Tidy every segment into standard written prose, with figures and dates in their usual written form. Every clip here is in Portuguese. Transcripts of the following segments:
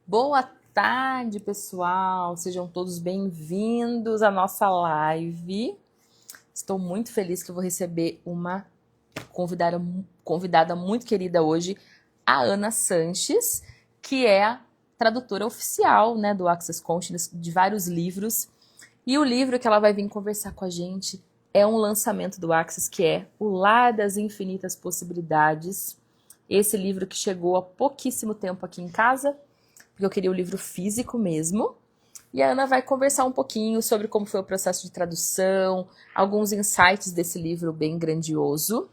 Boa tarde, pessoal. Sejam todos bem-vindos à nossa live. Estou muito feliz que eu vou receber uma convidada muito querida hoje, a Ana Sanches, que é a tradutora oficial, né, do Access Consciousness de vários livros. E o livro que ela vai vir conversar com a gente é um lançamento do Access, que é O Lar das Infinitas Possibilidades. Esse livro que chegou há pouquíssimo tempo aqui em casa, porque eu queria o livro físico mesmo. E a Ana vai conversar um pouquinho sobre como foi o processo de tradução, alguns insights desse livro bem grandioso.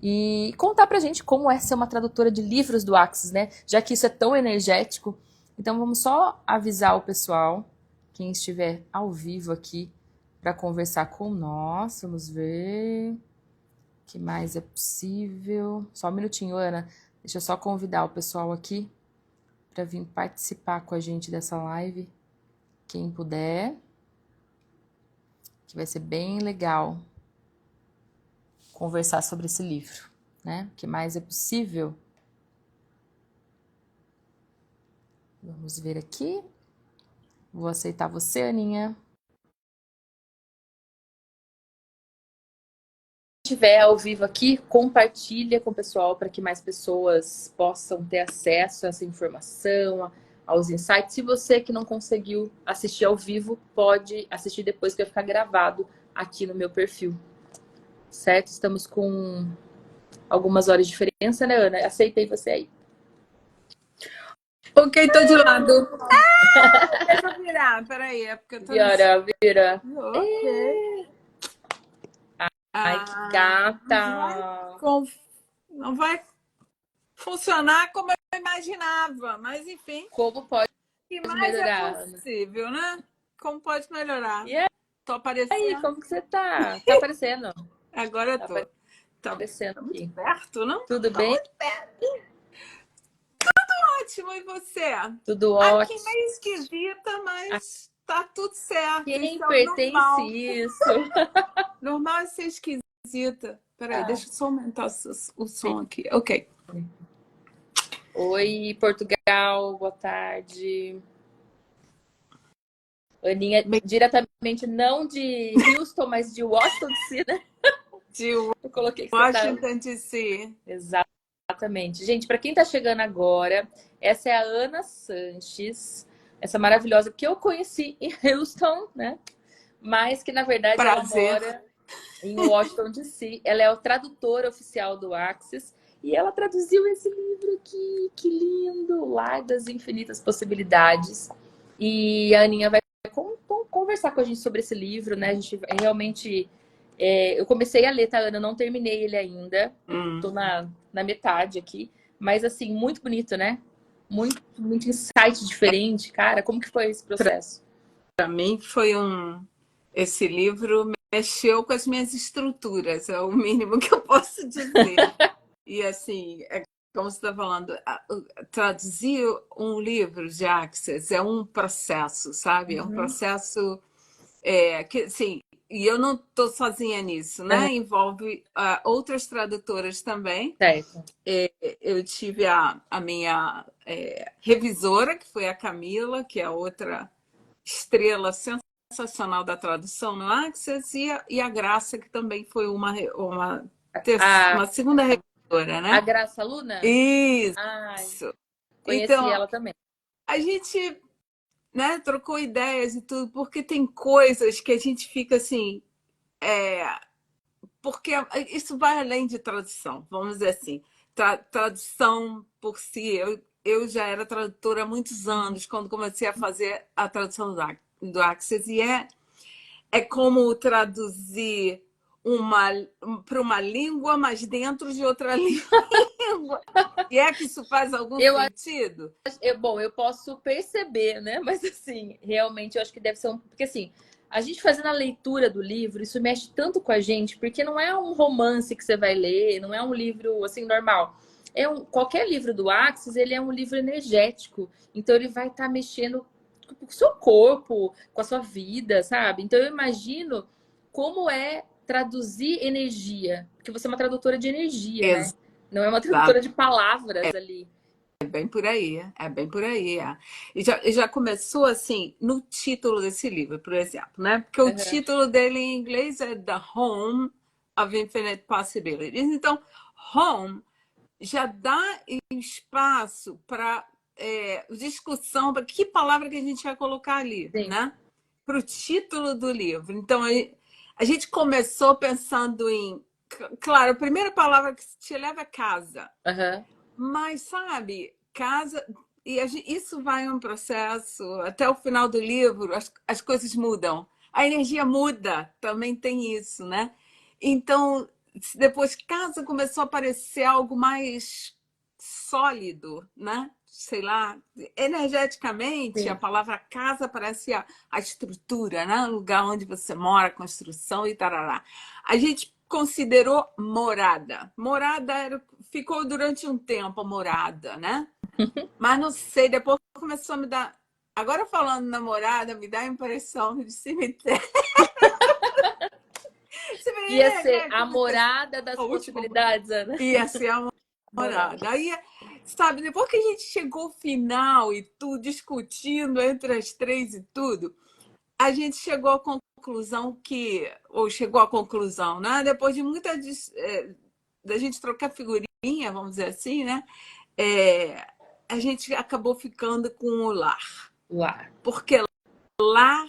E contar pra gente como é ser uma tradutora de livros do Access, né? Já que isso é tão energético. Então vamos só avisar o pessoal, quem estiver ao vivo aqui, para conversar com nós. Vamos ver o que mais é possível. Só um minutinho, Ana. Deixa eu só convidar o pessoal aqui para vir participar com a gente dessa live, quem puder, que vai ser bem legal conversar sobre esse livro, né? O que mais é possível? Vamos ver aqui. Vou aceitar você, Aninha. Se estiver ao vivo aqui, compartilha com o pessoal para que mais pessoas possam ter acesso a essa informação, aos insights. Se você que não conseguiu assistir ao vivo, pode assistir depois que vai ficar gravado aqui no meu perfil. Certo? Estamos com algumas horas de diferença, né, Ana? Aceitei você aí. Ok, tô de lado. Deixa eu virar, peraí, é porque eu tô... Vira. Ok. Ai, que gata. Não vai funcionar como eu imaginava, mas enfim. Como pode O que mais é melhorar, Ana? possível, né? Como pode melhorar? E Tô aí, aparecendo? como que você tá? Tá aparecendo. Agora eu Tá tô. Tá aparecendo muito aqui. perto, não? Tudo Tá bem? muito perto. Ótimo, e você? Tudo Aqui ótimo. meio esquisita, A mas tá tudo certo. quem Isso é o pertence normal. isso? Normal é ser esquisita. Peraí, Ah, deixa eu só aumentar o sim. som aqui. Ok. Oi, Portugal, boa tarde. Aninha, diretamente não de Houston, mas de Washington DC, né? De Eu coloquei que você tá. Washington, D.C. Exatamente. Gente, para quem está chegando agora, essa é a Ana Sanches, essa maravilhosa que eu conheci em Houston, né? Mas que na verdade ela Prazer. mora em Washington DC. Ela é a tradutora oficial do Access e ela traduziu esse livro aqui, que lindo, Lar das Infinitas Possibilidades. E a Aninha vai conversar com a gente sobre esse livro, né? A gente realmente eu comecei a ler, tá, Ana? Eu não terminei ele ainda. Tô na metade aqui. Mas, assim, muito bonito, né? Muito insight diferente. Cara, como que foi esse processo? Para mim foi esse livro mexeu com as minhas estruturas, é o mínimo que eu posso dizer. E assim, é como você está falando, traduzir um livro de Access é um processo, sabe? É um processo que, assim, e eu não estou sozinha nisso, né? Envolve outras tradutoras também. Certo. Eu tive a minha revisora, que foi a Camila, que é outra estrela sensacional da tradução no Access, e a Graça, que também foi A, uma segunda revisora, a né? Graça Luna? Ai, Isso. conheci Então, ela também. a gente, né, trocou ideias e tudo, porque tem coisas que a gente fica assim, porque isso vai além de tradução, vamos dizer assim. Tradução por si, eu já era tradutora há muitos anos, quando comecei a fazer a tradução do Access, e é como traduzir para uma língua, mas dentro de outra língua. E é que isso faz algum Eu, sentido? bom, eu posso perceber, né? Mas, assim, realmente eu acho que deve ser um. Porque, assim, a gente fazendo a leitura do livro, isso mexe tanto com a gente, porque não é um romance que você vai ler, não é um livro, assim, normal. Qualquer livro do Axis, ele é um livro energético. Então, ele vai estar mexendo com o seu corpo, com a sua vida, sabe? Então, eu imagino como é traduzir energia. Porque você é uma tradutora de energia, né? Não é uma tradutora Exato. de palavras ali. bem por aí, é bem por aí. É. E já começou assim, no título desse livro, por exemplo, né? Porque o Aham. título dele em inglês é The Home of Infinite Possibilities. Então, home já dá espaço para discussão, para que palavra que a gente vai colocar ali, Sim. né? Para o título do livro. Então, a gente começou pensando em... Claro, a primeira palavra que te leva é casa. Aham. Mas, sabe, casa... E isso vai um processo, até o final do livro, as coisas mudam. A energia muda, também tem isso, né? Então, depois casa começou a aparecer algo mais sólido, né? Sei lá, energeticamente, a Sim. palavra casa parece a estrutura, né? O lugar onde você mora, a construção e tarará. A gente considerou morada. Morada ficou durante um tempo morada, né? Mas não sei, depois começou a me dar. Agora falando namorada, me dá a impressão de cemitério. Ia Cemitério, ser né? a morada das A última possibilidades, Ana. ia ser a Morada. morada. Aí, sabe, depois que a gente chegou ao final e tudo, discutindo entre as três e tudo, a gente chegou à conclusão que, ou chegou à conclusão, né? Depois de da gente trocar figurinha, vamos dizer assim, né? É, a gente acabou ficando com o lar. Lá. Porque lar,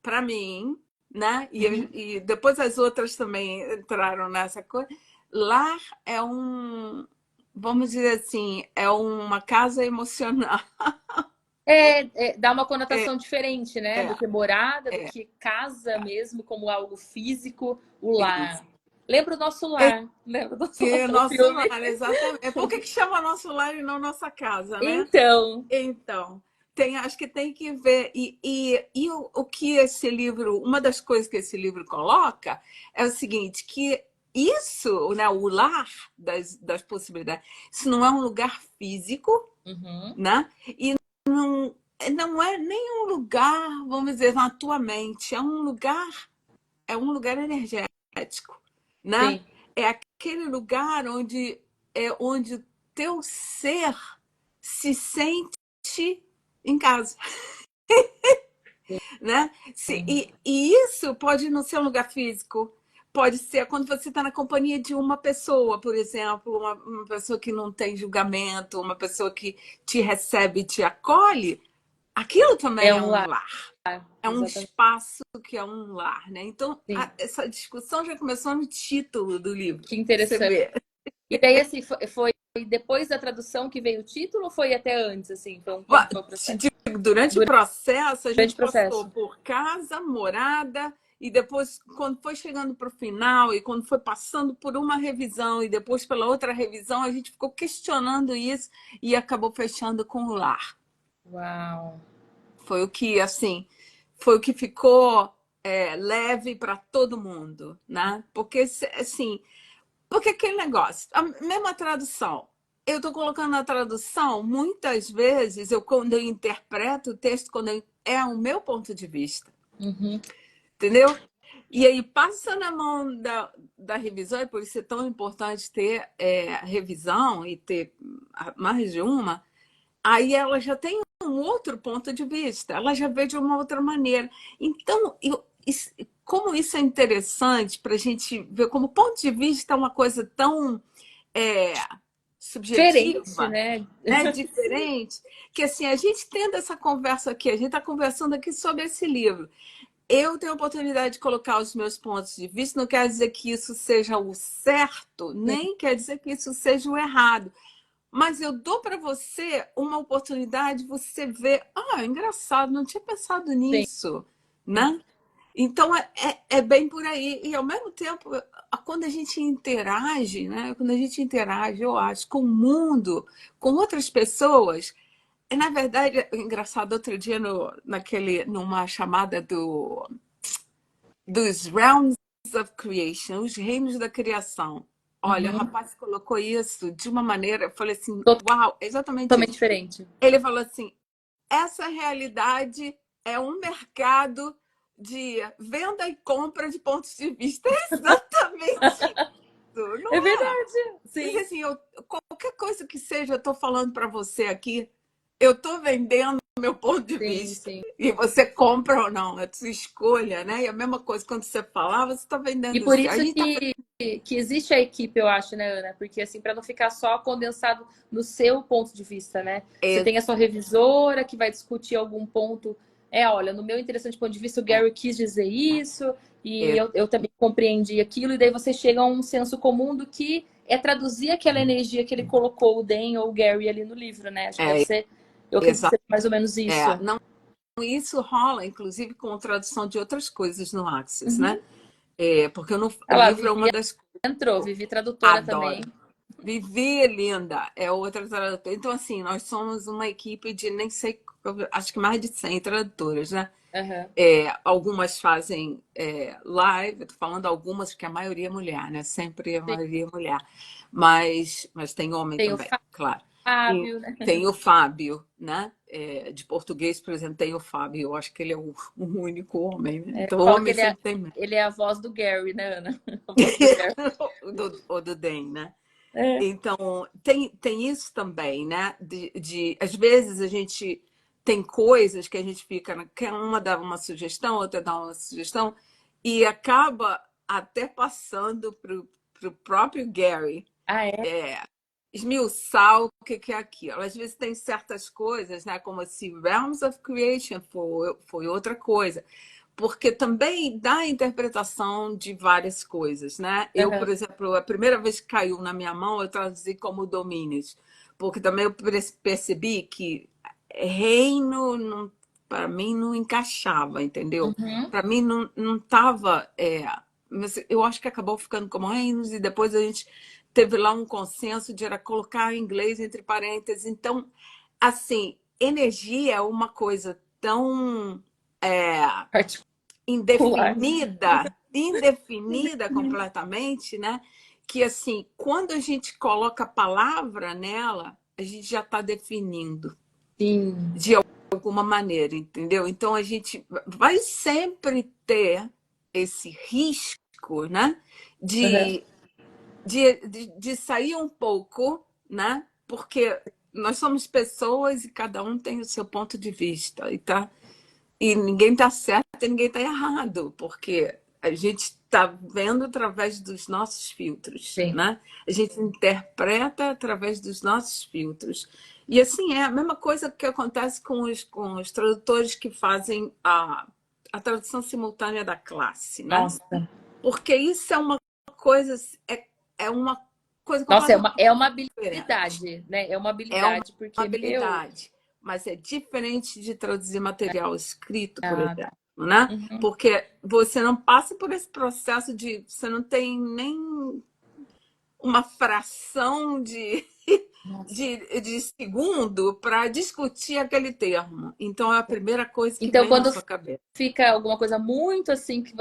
para mim, né? Uhum. E depois as outras também entraram nessa coisa. Lar é vamos dizer assim, é uma casa emocional. Dá uma É, conotação diferente, né? Do é, que morada, do é, que casa é mesmo, como algo físico, o isso. lar. Lembra o nosso É lar? Lembra o nosso que lar, é o nosso filme? lar, exatamente. Por que chama nosso lar e não nossa casa, né? Então. Então, acho que tem que ver. E o que esse livro, uma das coisas que esse livro coloca é o seguinte, que isso, né, o lar das possibilidades, isso não é um lugar físico, Uhum. né? E não é nem um lugar, vamos dizer, na tua mente, é um lugar energético, né? Sim. É aquele lugar onde o teu ser se sente em casa, né? E isso pode não ser um lugar físico, pode ser quando você está na companhia de uma pessoa, por exemplo, uma pessoa que não tem julgamento, uma pessoa que te recebe, te acolhe, aquilo É também é um um lar, lar. É um exatamente. espaço que é um lar, né? Então, Sim. essa discussão já começou no título do livro. Que Você interessante. vê. E daí, assim, foi depois da tradução que veio o título ou foi até antes, assim? Como foi o Te processo? digo, durante o processo, a Durante gente o passou processo. por casa, morada, e depois, quando foi chegando para o final, e quando foi passando por uma revisão, e depois pela outra revisão, a gente ficou questionando isso e acabou fechando com o lar. Uau. Foi o que, assim, foi o que ficou leve para todo mundo, né? Porque, assim, porque aquele negócio, a mesma tradução. Eu estou colocando na tradução, muitas vezes, quando eu interpreto o texto, é o meu ponto de vista, Uhum. entendeu? E aí passa na mão da revisão, e por isso é tão importante ter revisão e ter mais de uma, aí ela já tem um outro ponto de vista, ela já vê de uma outra maneira. Então, como isso é interessante para a gente ver como ponto de vista é uma coisa tão é, Diferente, subjetiva, né? né, diferente, que assim, a gente tendo essa conversa aqui, a gente está conversando aqui sobre esse livro. Eu tenho a oportunidade de colocar os meus pontos de vista, não quer dizer que isso seja o certo, Sim, nem quer dizer que isso seja o errado. Mas eu dou para você uma oportunidade de você ver, engraçado, não tinha pensado sim, nisso, sim. né? Então é bem por aí. E ao mesmo tempo, quando a gente interage, né? Quando a gente interage, eu acho, com o mundo, com outras pessoas, na verdade, é engraçado, outro dia numa chamada dos Realms of Creation, os reinos da criação. Olha, o Uhum. rapaz colocou isso de uma maneira, eu falei assim, uau, é exatamente Totalmente isso. diferente. Ele falou assim, essa realidade é um mercado de venda e compra de pontos de vista. É exatamente. não É é? verdade. Porque, Sim, assim, qualquer coisa que seja, eu estou falando para você aqui, eu estou vendendo o meu ponto de sim, vista. sim. E você compra ou não, é a sua escolha, né? E a mesma coisa quando você falar, você está E vendendo. por A isso gente está que existe a equipe, eu acho, né, Ana? Porque assim, para não ficar só condensado no seu ponto de vista, né? Você tem a sua revisora que vai discutir algum ponto. Olha, no meu interessante ponto de vista, o Gary quis dizer isso, e eu também compreendi aquilo, e daí você chega a um senso comum do que é traduzir aquela energia que ele colocou, o Dan ou o Gary ali no livro, né? Acho que deve é, ser, eu acredito que seja mais ou menos isso. não, isso rola, inclusive, com tradução de outras coisas no Axis, né? Uhum. Porque o Olha lá, a livro é Vivi uma das coisas entrou, que eu Vivi tradutora adoro. também. Vivi, linda, é outra tradutora. Então, assim, nós somos uma equipe de nem sei, acho que mais de 100 tradutoras, né? Aham. Algumas fazem live, eu tô falando algumas, porque a maioria é mulher, né? Sempre a Sim. maioria é mulher. Mas tem homem Tem o também, claro. E Fábio, né? tem o Fábio, né? De português, por exemplo, tem o Fábio. Eu acho que ele é o único homem, né? Então, o Fala que homem sempre tem ele é a voz do Gary, né, Ana? A voz do Gary. o do Den, né? É. Então, tem isso também, né? Às vezes a gente tem coisas que a gente fica, quer uma dá uma sugestão, outra dá uma sugestão, e acaba até passando para o próprio Gary Ah, é? esmiuçar o que é aquilo. Às vezes tem certas coisas, né? Como se Realms of Creation foi outra coisa. Porque também dá interpretação de várias coisas, né? Eu, por Aham. exemplo, a primeira vez que caiu na minha mão, eu traduzi como domínios, porque também eu percebi que reino, para mim, não encaixava, entendeu? Uhum. Para mim, não estava. Mas eu acho que acabou ficando como reinos, e depois a gente teve lá um consenso de era colocar em inglês entre parênteses. Então, assim, energia é uma coisa tão. É, Particular. indefinida completamente, né? Que assim, quando a gente coloca a palavra nela, a gente já está definindo Sim. de alguma maneira, entendeu? Então a gente vai sempre ter esse risco, né? Aham. De, de sair um pouco, né? Porque nós somos pessoas e cada um tem o seu ponto de vista, e tá? E ninguém está certo e ninguém está errado, porque a gente está vendo através dos nossos filtros, Sim. né? A gente interpreta através dos nossos filtros. E assim, é a mesma coisa que acontece com os tradutores que fazem a tradução simultânea da classe, né? Nossa. Porque isso é uma coisa, é uma coisa Nossa, completamente é uma diferente. habilidade, né? É uma É uma habilidade, porque, meu. habilidade, mas é diferente de traduzir material escrito, por Ah, exemplo, tá. né? Uhum. Porque você não passa por esse processo de. Você não tem nem uma fração Nossa. de segundo para discutir aquele termo. Então é a primeira coisa que Então, vem na quando sua cabeça. fica alguma coisa muito assim que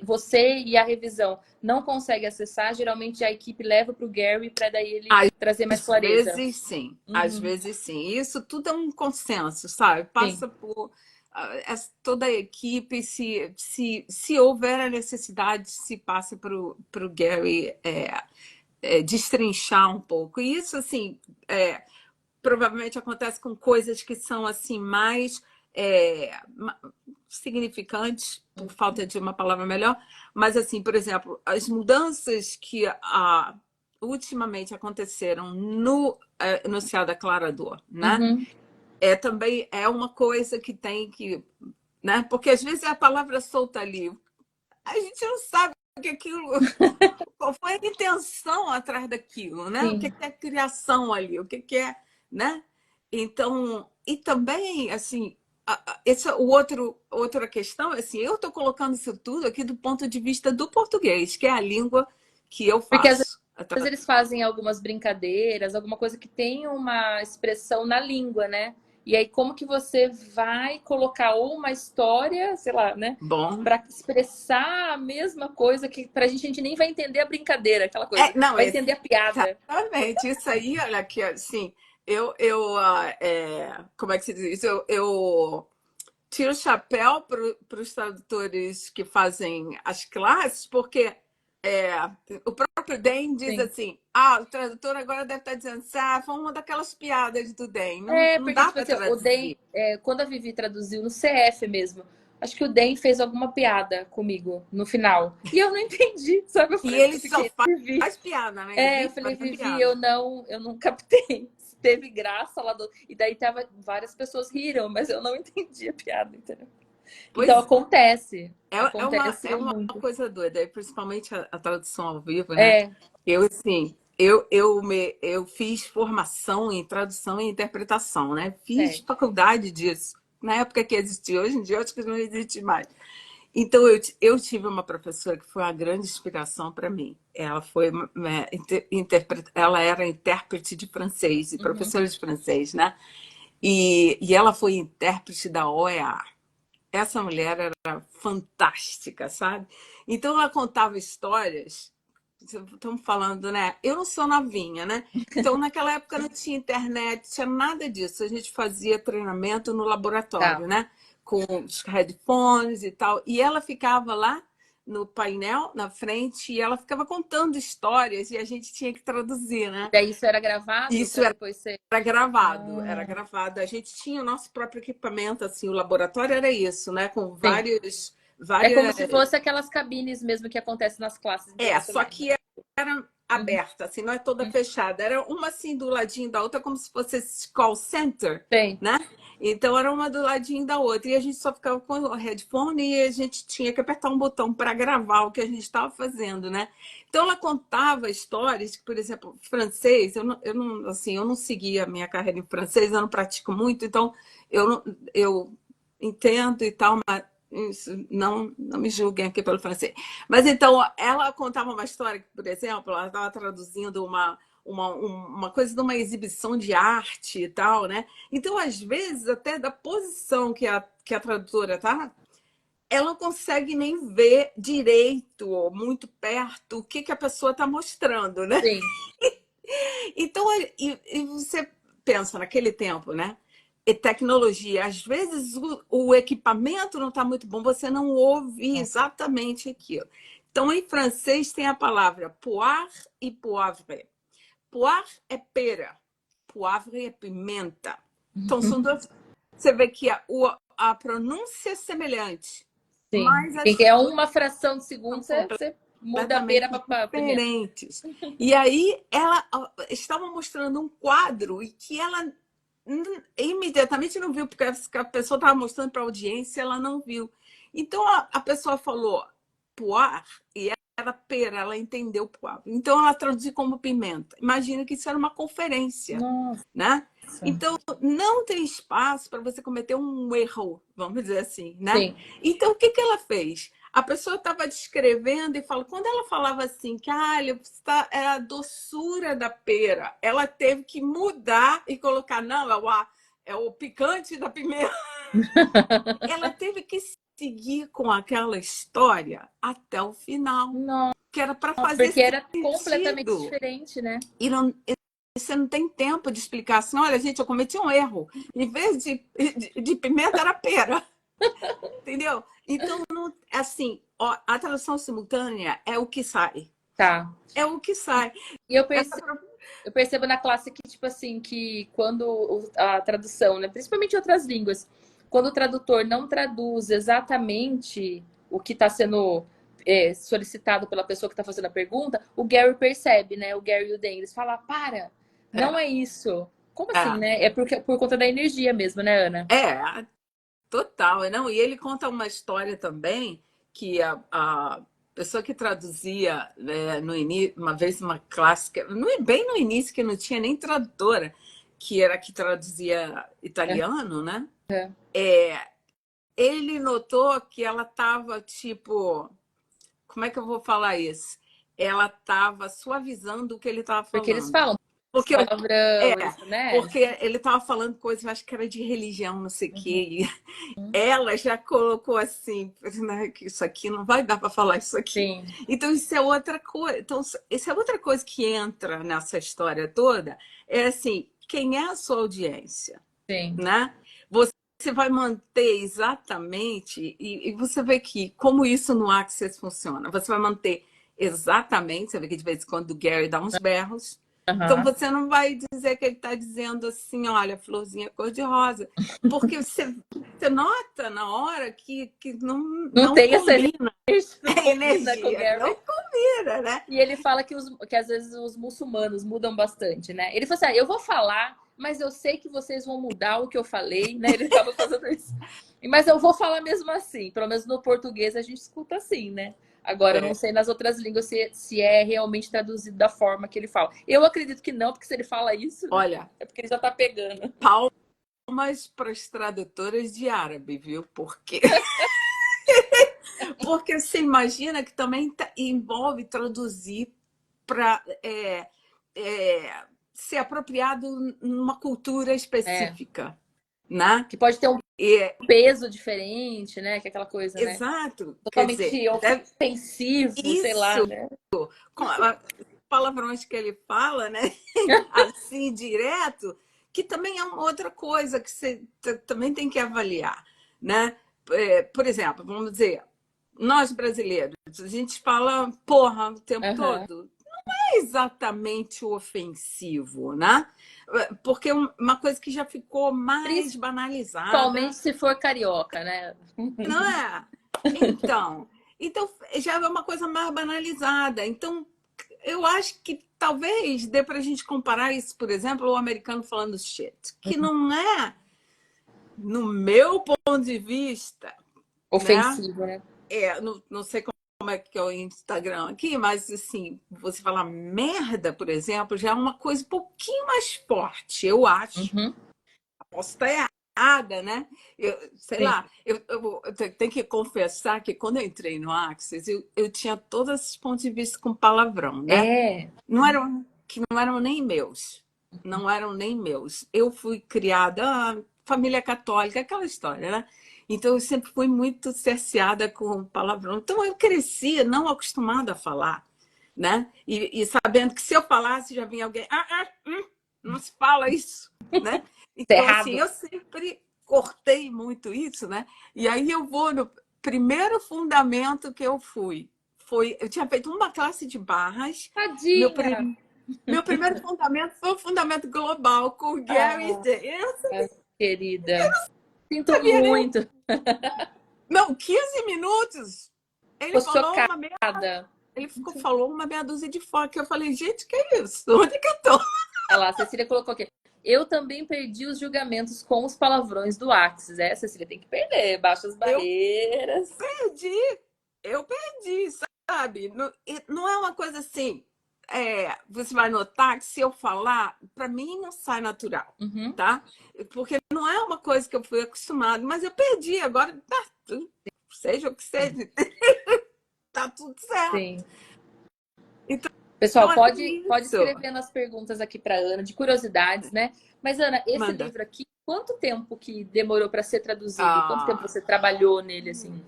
você e a revisão não consegue acessar, geralmente a equipe leva para o Gary para daí ele trazer mais Às clareza. vezes, sim. Às Uhum. vezes, sim. Isso tudo é um consenso, sabe? Sim. Passa por toda a equipe. Se houver a necessidade, se passa para o Gary destrinchar um pouco. E isso, assim, provavelmente acontece com coisas que são assim mais significantes, por falta de uma palavra melhor, mas assim, por exemplo, as mudanças que ultimamente aconteceram no enunciado declarador, né? Uhum. Também é uma coisa que tem que, né? Porque às vezes é a palavra solta ali, a gente não sabe o que aquilo, qual foi a intenção atrás daquilo, né? O que Sim. é a criação ali, o que é, né? Então, e também, assim, essa outra questão, assim, eu estou colocando isso tudo aqui do ponto de vista do português, que é a língua que eu Porque às faço. vezes eles fazem algumas brincadeiras, alguma coisa que tem uma expressão na língua, né? E aí, como que você vai colocar ou uma história, sei lá, né? Bom, Para expressar a mesma coisa que pra gente a gente nem vai entender a brincadeira, aquela coisa. não, Vai entender a piada. exatamente, isso aí, olha aqui, assim, como é que se diz? Eu tiro o chapéu para os tradutores que fazem as classes, porque O próprio Den diz Sim. assim, o tradutor agora deve estar dizendo, foi uma daquelas piadas do Den. Não, É, não porque, dá tipo para assim, o traduzir. DEM, quando a Vivi traduziu no CF mesmo, acho que o DEM fez alguma piada comigo no final. E eu não entendi, sabe? E ele Eu só fiquei, Vivi. faz piada, né? Ele Eu vive falei, fazendo Vivi, piada. eu não captei. Se teve graça lá do. E daí tava, várias pessoas riram, mas eu não entendi a piada, entendeu? Então Pois acontece. é Acontece uma muito. coisa doida, e principalmente a tradução ao vivo, né? É, Eu, assim, eu fiz formação em tradução e interpretação, né? Fiz certo. faculdade disso. Na época que existia, hoje em dia eu acho que não existe mais. Então, eu tive uma professora que foi uma grande inspiração para mim. Ela foi, ela era intérprete de francês e Uhum. professora de francês, né? E ela foi intérprete da OEA. Essa mulher era fantástica, sabe? Então ela contava histórias. Estamos falando, né? Eu não sou novinha, né? Então naquela época não tinha internet, tinha nada disso. A gente fazia treinamento no Tá. laboratório, né? Com os headphones e tal. E ela ficava lá no painel, na frente, e ela ficava contando histórias e a gente tinha que traduzir, E né? daí isso era gravado Isso para depois ser. era gravado, era Ah, gravado. A gente tinha o nosso próprio equipamento, assim, o laboratório era isso, né? Com sim. vários, É como várias. se fosse aquelas cabines mesmo que acontecem nas classes Só internacionais. que era Uhum, aberta, assim, não é toda uhum. fechada. Era uma assim do ladinho da outra, como se fosse esse call center, Tem. né? Então era uma do ladinho da outra. E a gente só ficava com o headphone e a gente tinha que apertar um botão para gravar o que a gente estava fazendo, né? Então ela contava histórias, por exemplo, francês, assim, eu não segui a minha carreira em francês, eu não pratico muito, então eu entendo e tal, mas isso, não me julguem aqui pelo francês. Mas então, ela contava uma história que, por exemplo, ela estava traduzindo uma coisa de uma exibição de arte e tal, né? Então, às vezes, até da posição que a tradutora tá, ela não consegue nem ver direito, ou muito perto, o que a pessoa está mostrando, né? Sim. Então, e você pensa naquele tempo, né? E tecnologia, às vezes o equipamento não está muito bom, você não ouve exatamente aquilo. Então, em francês tem a palavra poire e poivre. Poire é pera, poivre é pimenta. Então, são duas. Você vê que a pronúncia é semelhante, Sim. mas E as que é coisas uma fração de são segundo, completamente você muda a pera completamente para pimenta. diferentes. E aí ela estava mostrando um quadro e que ela imediatamente não viu, porque a pessoa estava mostrando para a audiência, ela não viu. Então a pessoa falou poar e era pera, ela entendeu poar. Então ela traduziu como pimenta. Imagina que isso era uma conferência, Nossa. né? Então não tem espaço para você cometer um erro, vamos dizer assim, né? Sim. Então o que ela fez? A pessoa estava descrevendo e falou, quando ela falava assim, que é a doçura da pera, ela teve que mudar e colocar, não, é o picante da pimenta. Ela teve que seguir com aquela história até o final, Não, que era para fazer porque era completamente sentido. diferente, né? Você não tem tempo de explicar assim, olha, gente, eu cometi um erro. Em vez de pimenta, era pera. Entendeu? Então, assim, ó, a tradução simultânea é o que sai. Tá. É o que sai. E eu percebo na classe que, tipo assim, que quando a tradução, né, principalmente em outras línguas, quando o tradutor não traduz exatamente o que está sendo solicitado pela pessoa que está fazendo a pergunta, o Gary percebe, né? O Gary e o Dan, eles falam, para, não é isso. Como assim, É, né? É por conta da energia mesmo, né, Ana? é total. Não, e ele conta uma história também que a pessoa que traduzia no início, uma vez uma clássica, bem no início, que não tinha nem tradutora, que era que traduzia italiano, né? Ele notou que ela estava tipo, como é que eu vou falar isso? Ela estava suavizando o que ele estava Porque eles falando. falam Porque, palavrão, é, eles, né? porque ele estava falando coisas, eu acho que era de religião, não sei o Uhum. quê. E ela já colocou assim, né, que isso aqui não vai dar para falar isso aqui. Sim, Então, isso é outra coisa. Então, isso é outra coisa que entra nessa história toda. É assim, quem é a sua audiência? sim. Né? Você vai manter exatamente, e você vê que como isso no Access funciona, você vai manter exatamente. Você vê que de vez em quando o Gary dá uns berros. Então Aham. você não vai dizer que ele está dizendo assim, olha, florzinha cor-de-rosa. Porque você nota na hora que Não não tem essa combina energia, não a combina com o energia. Não Gary. combina, né? E ele fala que às vezes os muçulmanos mudam bastante, né? Ele fala assim: eu vou falar, mas eu sei que vocês vão mudar o que eu falei, né? Ele acaba fazendo isso. Mas eu vou falar mesmo assim. Pelo menos no português a gente escuta assim, né? Agora, eu não É. sei nas outras línguas se é realmente traduzido da forma que ele fala. Eu acredito que não, porque se ele fala isso, né? Olha, É porque ele já tá pegando. palmas para as tradutoras de árabe, viu? Porque você imagina que também envolve traduzir para ser apropriado numa cultura É. específica, né? Que pode ter um E, peso diferente, né? Que é aquela coisa, né? exato, quer dizer, Totalmente ofensivo, sei lá, isso, né? com palavrões que ele fala, né? Assim, direto, que também é uma outra coisa que você também tem que avaliar, né? Por exemplo, vamos dizer, nós brasileiros, a gente fala porra o tempo Aham. todo. Não é exatamente ofensivo, né? Porque é uma coisa que já ficou mais Principalmente banalizada, se for carioca, né? não é? Então, então já é uma coisa mais banalizada. Então, eu acho que talvez dê para a gente comparar isso, por exemplo, o americano falando shit, que não é, no meu ponto de vista, né? Ofensivo, né? Não sei como é que é o Instagram aqui, mas assim, você falar merda, por exemplo, já é uma coisa um pouquinho mais forte, eu acho. Uhum. Posso estar errada, né? Sei Sim. lá, eu tenho que confessar que quando eu entrei no Axis, eu tinha todos esses pontos de vista com palavrão, né? É. Que não eram nem meus. Não eram nem meus. Eu fui criada, família católica, aquela história, né? Então eu sempre fui muito cerceada com palavrão. Então eu crescia não acostumada a falar, né? E sabendo que se eu falasse já vinha alguém, não se fala isso, né? Tá Então assim, errado. eu sempre cortei muito isso, né? E aí eu vou no primeiro fundamento que eu fui. Eu tinha feito uma classe de barras, meu, Tadinha. meu primeiro fundamento foi o fundamento global com o Gary Ah, Day. Eu não querida. Sinto sabia nem. muito. Não, 15 minutos. Ele Tô falou uma meia, chocada. falou uma meia dúzia de foca. Eu falei, gente, que é isso? Onde que eu tô? Olha lá, a Cecília colocou aqui. Eu também perdi os julgamentos com os palavrões do Axis. É, Cecília, tem que perder. Baixa as Eu barreiras. perdi, eu perdi, sabe? Não, não é uma coisa assim. Você vai notar que se eu falar, para mim não sai natural, Uhum. tá? Porque não é uma coisa que eu fui acostumado, mas eu perdi. Agora, tá, seja o que seja, tá tudo certo. Sim. Então, Pessoal, é pode isso. escrever nas perguntas aqui para Ana, de curiosidades, né? Mas, Ana, esse Manda. livro aqui, quanto tempo que demorou para ser traduzido? Quanto tempo Ah, você trabalhou nele, assim?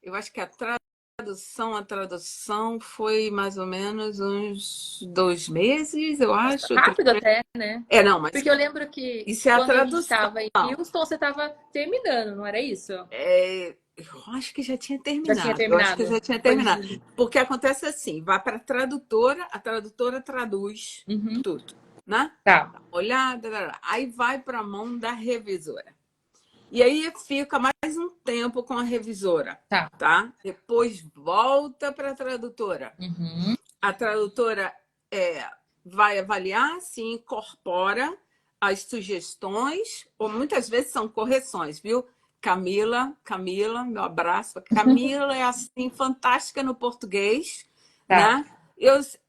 eu acho que a tradução foi mais ou menos uns 2 meses, eu acho. Rápido até, né? Não, mas Porque eu lembro que isso é a quando a gente tradução. estava em Houston, você estava terminando, não era isso? Eu acho que já tinha Já tinha terminado. Eu acho que terminado? já tinha Foi terminado. Porque acontece assim, vai para a tradutora traduz Uhum. tudo, né? Tá. Olhada, aí vai para a mão da revisora. E aí fica mais um tempo com a revisora, Tá. tá? Depois volta para a tradutora. Uhum. A tradutora vai avaliar se incorpora as sugestões, ou muitas vezes são correções, viu? Camila, meu abraço. Camila é assim fantástica no português, Tá. né?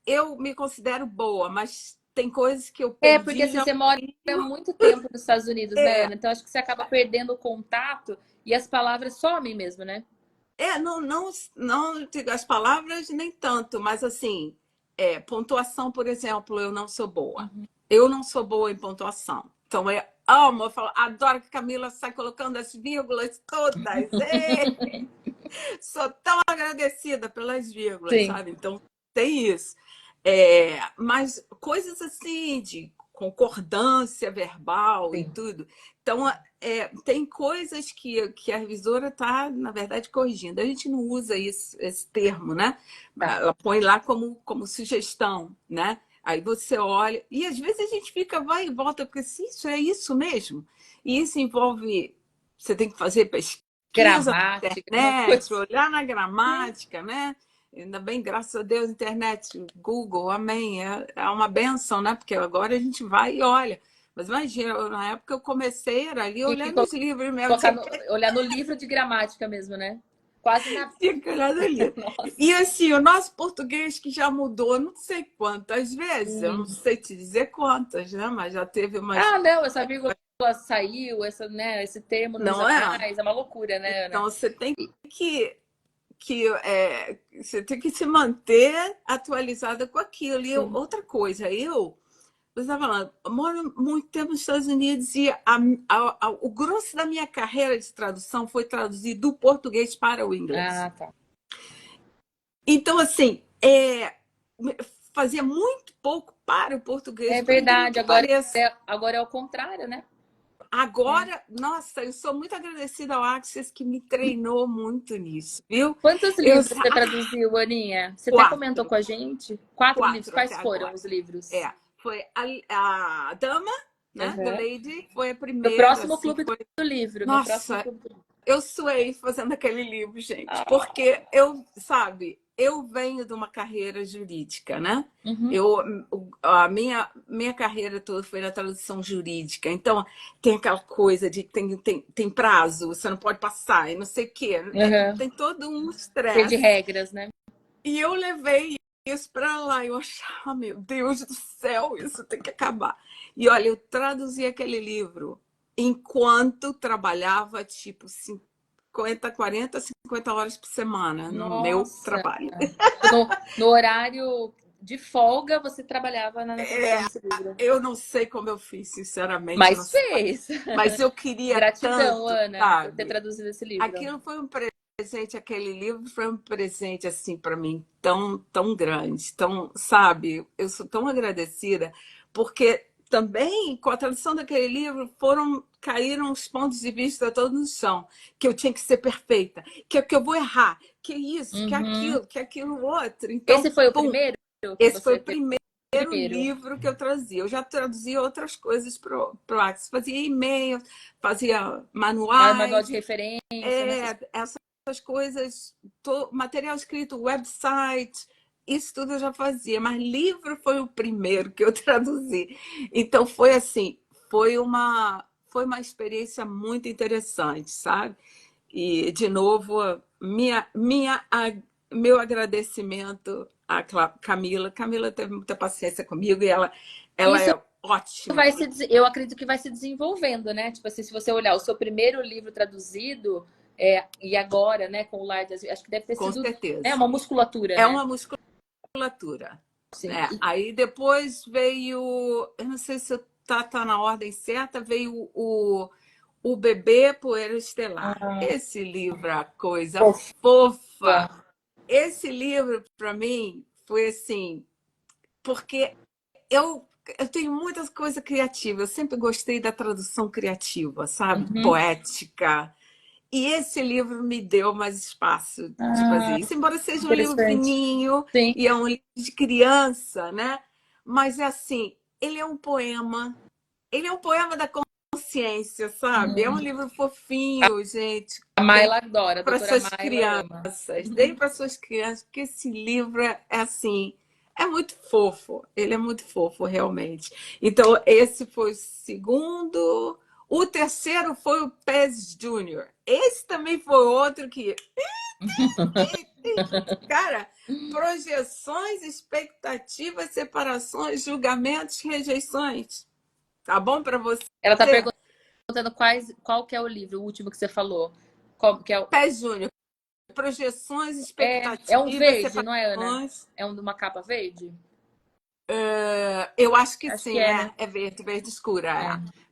Eu me considero boa, mas tem coisas que eu É, porque perdi assim, já. você mora muito tempo nos Estados Unidos, né, Ana? Então acho que você acaba perdendo o contato e as palavras somem mesmo, né? Não digo as palavras nem tanto, mas assim, pontuação, por exemplo, eu não sou boa. Uhum. Eu não sou boa em pontuação. Então eu amo, eu falo, adoro que a Camila sai colocando as vírgulas todas. Sou tão agradecida pelas vírgulas, Sim. sabe? Então tem isso. Mas coisas assim de concordância verbal e Sim. tudo. Então, tem coisas que a revisora está, na verdade, corrigindo. A gente não usa esse termo, né? Tá. Ela põe lá como sugestão, né? Aí você olha, e às vezes a gente fica, vai e volta, porque se isso é isso mesmo, e isso envolve, você tem que fazer pesquisa na Gramática, uma internet, coisa. olhar na gramática, né? Ainda bem, graças a Deus, internet, Google, amém. É uma benção, né? Porque agora a gente vai e olha. Mas imagina, na época eu comecei, era ali Tinha que olhando os livros mesmo, colocar tinha olhar no livro de gramática mesmo, né? Quase na. que olhar no livro. Nossa. E assim, o nosso português que já mudou não sei quantas vezes, eu não Sim. sei te dizer quantas, né? Mas já teve umas. Ah, não, essa vírgula saiu, essa, né, esse termo não usa Não é? mais, é uma loucura, né, Ana? Então você tem você tem que se manter atualizada com aquilo. E Sim. outra coisa, você está falando, eu moro muito tempo nos Estados Unidos e o grosso da minha carreira de tradução foi traduzir do português para o inglês. Ah, tá. Então, assim, fazia muito pouco para o português, É por incrível verdade, que pareça. agora é o contrário, né? É. Agora, nossa, eu sou muito agradecida ao Access que me treinou muito nisso, viu? Quantos Eu, livros você traduziu, Aninha? Você até comentou quatro, com a gente? 4 livros. quatro Quais até foram agora. os livros? Foi a Dama, né? The Uhum. Lady, foi a Meu primeira, próximo assim, clube foi. do livro. Meu próximo Nossa, clube do livro. eu suei fazendo aquele livro, gente, Ah. porque sabe, eu venho de uma carreira jurídica, né? Uhum. Eu, a minha carreira toda foi na tradução jurídica, então tem aquela coisa de que tem prazo, você não pode passar, e não sei o quê. Uhum. Tem todo um Cheio de estresse. regras, né? E eu levei isso para lá, eu achava, meu Deus do céu, isso tem que acabar. E olha, eu traduzi aquele livro enquanto trabalhava, tipo, 50 horas por semana no meu Nossa. trabalho. No horário de folga, você trabalhava na tradução desse livro. Eu não sei como eu fiz, sinceramente, eu não Mas sei. fez. Mas eu queria Gratidão, tanto, Ana, por ter sabe? traduzido esse livro. Aquilo foi um presente, aquele livro foi um presente, assim, para mim, tão grande. Tão, sabe? Eu sou tão agradecida, porque também, com a tradução daquele livro, caíram os pontos de vista todos no chão, que eu tinha que ser perfeita, que eu vou errar, que isso, Uhum. que aquilo outro. Então, Esse foi o pum, primeiro que esse foi você o fez? primeiro Primeiro. livro que eu trazia. Eu já trazia outras coisas pro Axis. Fazia e-mail, fazia Manual manuais, de referência, né? essas coisas, material escrito, website, isso tudo eu já fazia. Mas livro foi o primeiro que eu traduzi. Então foi assim, foi uma experiência muito interessante, sabe? E, de novo, meu agradecimento à Camila. Camila teve muita paciência comigo e ela Isso é ótima. eu acredito que vai se desenvolvendo, né? Tipo assim, se você olhar o seu primeiro livro traduzido e agora, né, com o Light, acho que deve ter Com sido, né, certeza. uma musculatura, É né? uma musculatura. Sim. Né? Aí depois veio, eu não sei se tá na ordem certa, veio o Bebê Poeira Estelar. Ah, Esse livro, a coisa fofa. fofa. Esse livro, para mim, foi assim, porque eu tenho muitas coisas criativas. Eu sempre gostei da tradução criativa, sabe? Uhum. Poética. E esse livro me deu mais espaço de fazer Ah, isso. Embora seja um livro interessante. fininho Sim. e é um livro de criança, né? Mas é assim, ele é um poema. Ele é um poema da consciência, sabe? É um livro fofinho, gente. A Mayla adora, a Para doutora suas Mayla crianças. ama. Dei para suas crianças, porque esse livro é assim, é muito fofo. Ele é muito fofo, realmente. Então, esse foi o segundo. O terceiro foi o Pez Júnior. Esse também foi outro que, cara, projeções, expectativas, separações, julgamentos, rejeições. Tá bom para você? Ela tá perguntando qual que é o livro, o último que você falou. Qual que é, Pez Júnior. Projeções, é um expectativas, verde, não é, Ana? separações. É um de uma capa verde? Eu acho que Acho que sim, é, né? é verde, verde escura. É.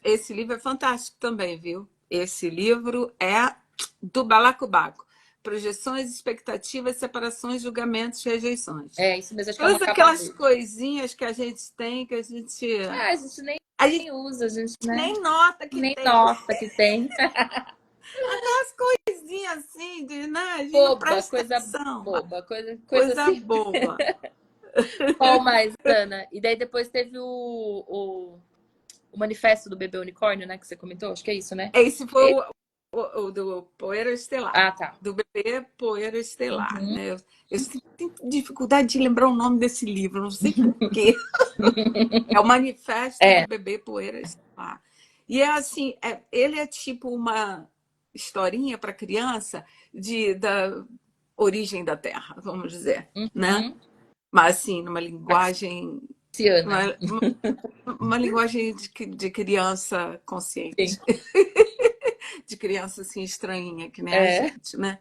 Esse livro é fantástico também, viu? Esse livro é do balacobaco. projeções, expectativas, separações, julgamentos, rejeições. É, isso mesmo, acho que é Todas uma capa aquelas verde. coisinhas que a gente tem, que Ah, a gente nem a gente usa, a gente, né, nem nota que nem tem. nota que tem. Aquelas coisinhas assim, né? A gente não Boba, presta coisa atenção. boba, coisa Coisa assim. boba. Qual mais, Ana? E daí depois teve o manifesto do bebê unicórnio, né, que você comentou? Acho que é isso, né? Esse foi o do Poeira Estelar. Ah, tá. Do bebê Poeira Estelar, Uhum. né? Eu tenho dificuldade de lembrar o nome desse livro, não sei por quê. É o Manifesto É. do Bebê Poeira Estelar. E é assim, ele é tipo uma historinha para criança da origem da Terra, vamos dizer, né? Uhum. Mas assim, numa linguagem, Marciana. uma linguagem de criança Sim. consciente, de criança assim estranha, que nem a É, gente, né?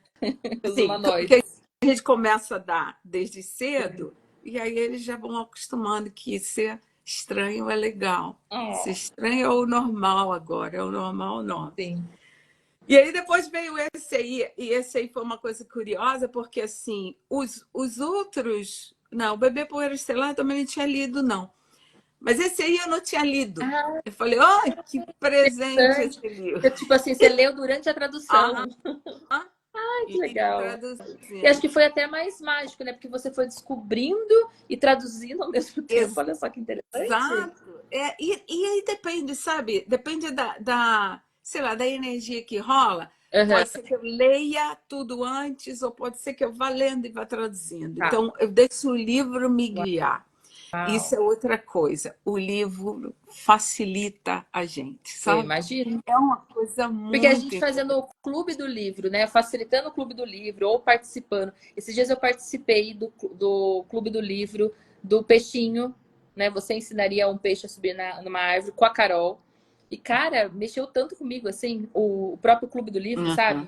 os Sim, porque humanoides. a gente começa a dar desde Sim. cedo, e aí eles já vão acostumando que ser estranho é legal. Ser Oh, estranho é o normal agora, é o normal nosso. sim. E aí depois veio esse aí, e esse aí foi uma coisa curiosa, porque assim, os outros. Não, o Bebê Poeira Estelar eu também não tinha lido, não. Mas esse aí eu não tinha lido. Ah, Eu falei, oh, que presente esse interessante. livro. Tipo assim, você leu durante a tradução. Aham, Ai, que e legal. E acho traduzindo. que foi até mais mágico, né? Porque você foi descobrindo e traduzindo ao mesmo tempo. Olha só que interessante. Exato. E aí depende, sabe? Depende sei lá, da energia que rola. Aham, Pode ser que eu leia tudo antes, ou pode ser que eu vá lendo e vá traduzindo. tá. Então, eu deixo o livro me guiar. Isso Uau. é outra coisa. O livro facilita a gente, Eu sabe? imagino. É uma coisa Porque a muito gente fazendo interessante. o clube do livro, né? Facilitando o clube do livro ou participando. Esses dias eu participei do clube do livro do peixinho, né? Você ensinaria um peixe a subir numa árvore com a Carol. E, cara, mexeu tanto comigo, assim, o próprio clube do livro, sabe? Uhum.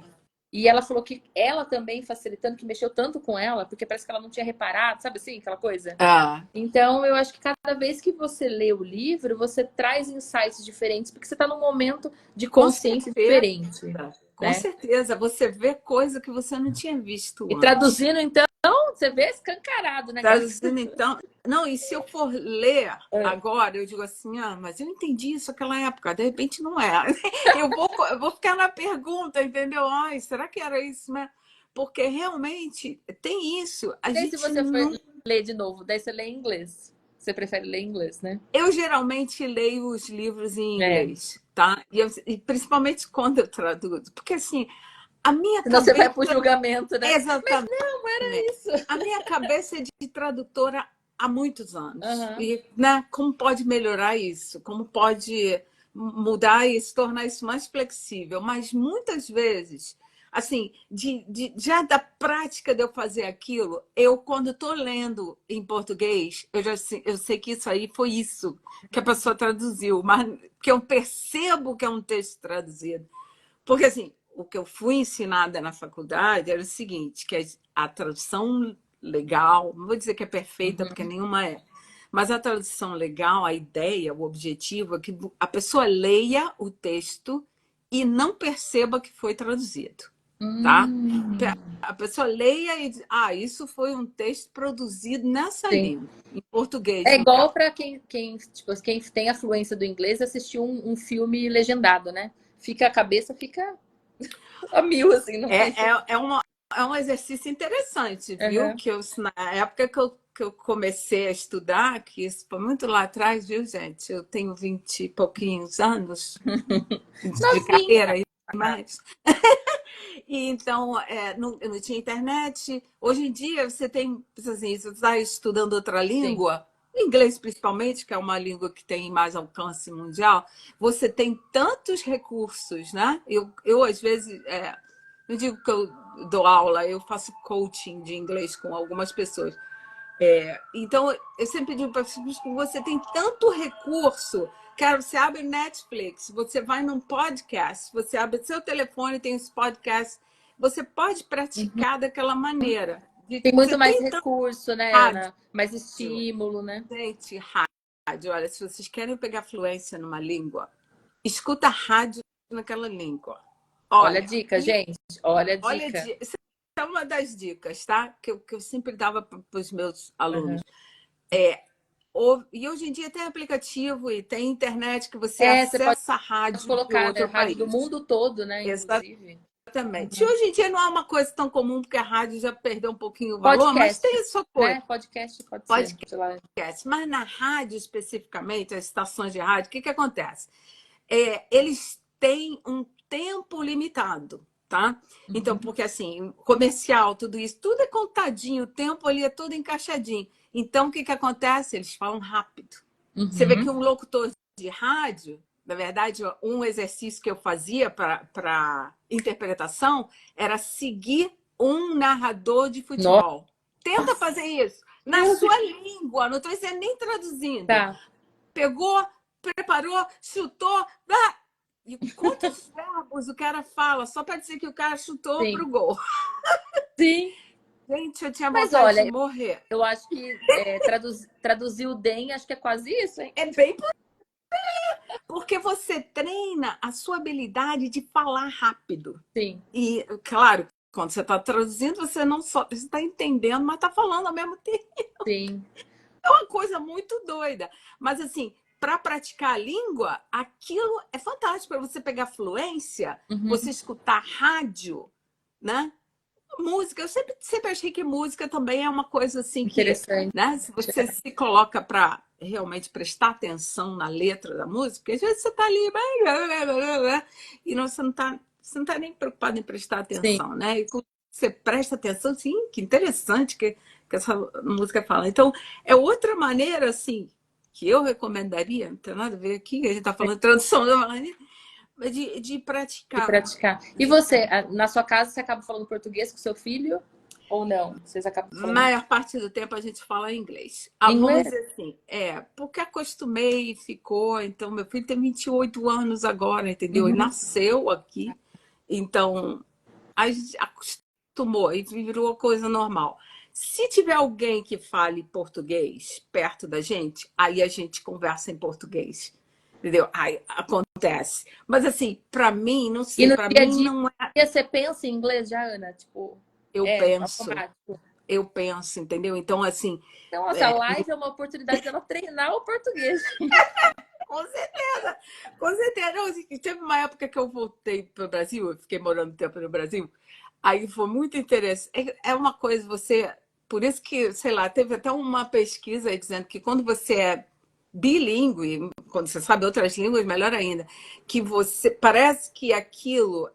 E ela falou que ela também facilitando, que mexeu tanto com ela, porque parece que ela não tinha reparado, sabe assim, aquela coisa? Ah, Então, eu acho que cada vez que você lê o livro, você traz insights diferentes, porque você está num momento de com consciência certeza. diferente, Com né? certeza. Você vê coisa que você não tinha visto E antes. traduzindo, então, você vê escancarado, né, gata? Traduzindo, então. Não, e se eu for ler É. agora, eu digo assim, ah, mas eu entendi isso naquela época, de repente não é. Eu vou ficar na pergunta, entendeu? Ai, será que era isso, né? Porque realmente tem isso. A E daí, se gente você for não. ler de novo, daí você lê em inglês. Você prefere ler em inglês, né? Eu geralmente leio os livros em É. inglês, tá? E principalmente quando eu traduzo, porque assim, a minha Senão você vai cabeça pro julgamento, né? Mas exatamente. não era isso. A minha cabeça é de tradutora há muitos anos. Aham. E, né, como pode melhorar isso? Como pode mudar e se tornar isso mais flexível? Mas muitas vezes, assim, já da prática de eu fazer aquilo, eu, quando estou lendo em português, eu sei que isso aí foi isso que a pessoa traduziu, mas que eu percebo que é um texto traduzido. Porque, assim, o que eu fui ensinada na faculdade era o seguinte, que a tradução legal, não vou dizer que é perfeita, porque Uhum. nenhuma é, mas a tradução legal, a ideia, o objetivo é que a pessoa leia o texto e não perceba que foi traduzido, tá? Hum, A pessoa leia e diz, ah, isso foi um texto produzido nessa sim. língua, em português, É no caso. igual para tipo, quem tem a fluência do inglês assistir um filme legendado, né? Fica a cabeça, fica a mil, assim, não É, tem. é um exercício interessante, viu? Uhum. Na época que eu comecei a estudar, que isso foi muito lá atrás, viu, gente? Eu tenho 20 e pouquinhos anos de Novinha. carreira e mais. E então, eu não tinha internet. Hoje em dia, você tem, assim, você está estudando outra Sim. língua, inglês principalmente, que é uma língua que tem mais alcance mundial, você tem tantos recursos, né? Eu às vezes, não digo que eu dou aula, eu faço coaching de inglês com algumas pessoas. Então, eu sempre digo para as pessoas que você tem tanto recurso. Cara, você abre Netflix, você vai num podcast, você abre seu telefone, tem os podcasts, você pode Uhum. praticar daquela maneira. Tem Você muito mais tem tanto recurso, né, rádio, Ana? Mais estímulo, né? gente, rádio. Olha, se vocês querem pegar fluência numa língua, escuta rádio naquela língua. Olha a Olha, dica, gente. Olha a olha, dica. é uma das dicas, tá? Que eu sempre dava para os meus Aham. alunos. E hoje em dia tem aplicativo e tem internet que você Você pode acessa a rádio de colocar, né? outro Rádio do país. mundo todo, né? Inclusive. Exatamente. E Uhum. hoje em dia não é uma coisa tão comum, porque a rádio já perdeu um pouquinho o valor, mas Podcast, tem a sua coisa. né? Podcast pode ser, Podcast. sei lá. Mas na rádio especificamente, as estações de rádio, o que acontece? Eles têm um tempo limitado, tá? Então, Uhum. porque assim, comercial, tudo isso, tudo é contadinho, o tempo ali é todo encaixadinho. Então, o que acontece? Eles falam rápido. Você vê que Uhum. um locutor de rádio, na verdade, um exercício que eu fazia para interpretação era seguir um narrador de futebol. Tenta fazer isso na Meu Deus. sua língua, não estou dizendo nem traduzindo. Tá. Pegou, preparou, chutou. Ah! E quantos verbos o cara fala só para dizer que o cara chutou Sim. pro gol? Sim. Gente, eu tinha Mas vontade de olha, morrer. eu acho que traduzir o DEM, acho que é quase isso, hein? É bem porque você treina a sua habilidade de falar rápido. Sim, E, claro, quando você está traduzindo, você não só está entendendo, mas está falando ao mesmo tempo. sim. É uma coisa muito doida. Mas, assim, para praticar a língua, aquilo é fantástico para você pegar fluência, você Uhum. escutar rádio, né? Música, eu sempre achei que música também é uma coisa assim que, Interessante. né? Se você se coloca para realmente prestar atenção na letra da música, às vezes você está ali e você não tá nem preocupado em prestar Sim. atenção, né? E quando você presta atenção, sim, que interessante que essa música fala. Então, é outra maneira, assim, que eu recomendaria, não tem nada a ver aqui, a gente está falando de tradução, de De praticar. praticar. E você, na sua casa, você acaba falando português com seu filho ou não? Vocês acabam falando Maior parte do tempo a gente fala inglês. Vamos inglês? dizer assim, porque acostumei e ficou. Então, meu filho tem 28 anos agora, entendeu? E Uhum. nasceu aqui. Então, a gente acostumou e virou coisa normal. Se tiver alguém que fale português perto da gente, aí a gente conversa em português. Entendeu? Aí acontece. Mas assim, para mim, não E sei, no para dia a mim dia, não é. você pensa em inglês já, Ana? Tipo, Eu é penso, automático. eu penso, entendeu? Então, assim, Então, nossa, a live é uma oportunidade dela treinar o português. com certeza, com certeza. Não, assim, teve uma época que eu voltei para o Brasil, eu fiquei morando um tempo no Brasil, aí foi muito interessante. É uma coisa, você. Por isso que, sei lá, teve até uma pesquisa aí dizendo que quando você é bilíngue, quando você sabe outras línguas, melhor ainda, que você parece que aquilo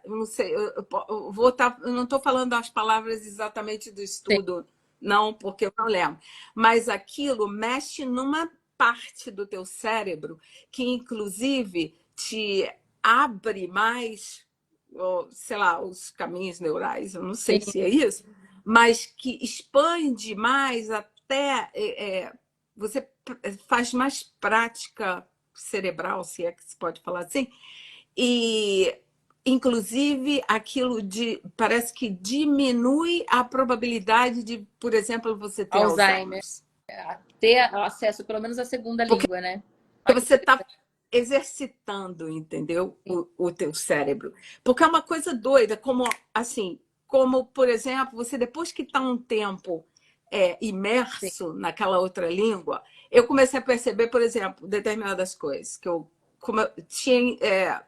eu não sei, eu não estou falando as palavras exatamente do Sim, estudo, não, porque eu não lembro, mas aquilo mexe numa parte do teu cérebro que inclusive te abre mais, sei lá, os caminhos neurais, eu não sei sim. se é isso, mas que expande mais até você faz mais prática cerebral, se é que se pode falar assim, e inclusive aquilo parece que diminui a probabilidade de, por exemplo, você ter Alzheimer. Alzheimer's. Ter acesso, pelo menos, à segunda Porque língua, né? Olha que você está interessante. exercitando, entendeu? O teu cérebro. Porque é uma coisa doida, como assim, como, por exemplo, você depois que está um tempo Sim. imerso naquela outra língua, eu comecei a perceber, por exemplo, determinadas coisas que como eu tinha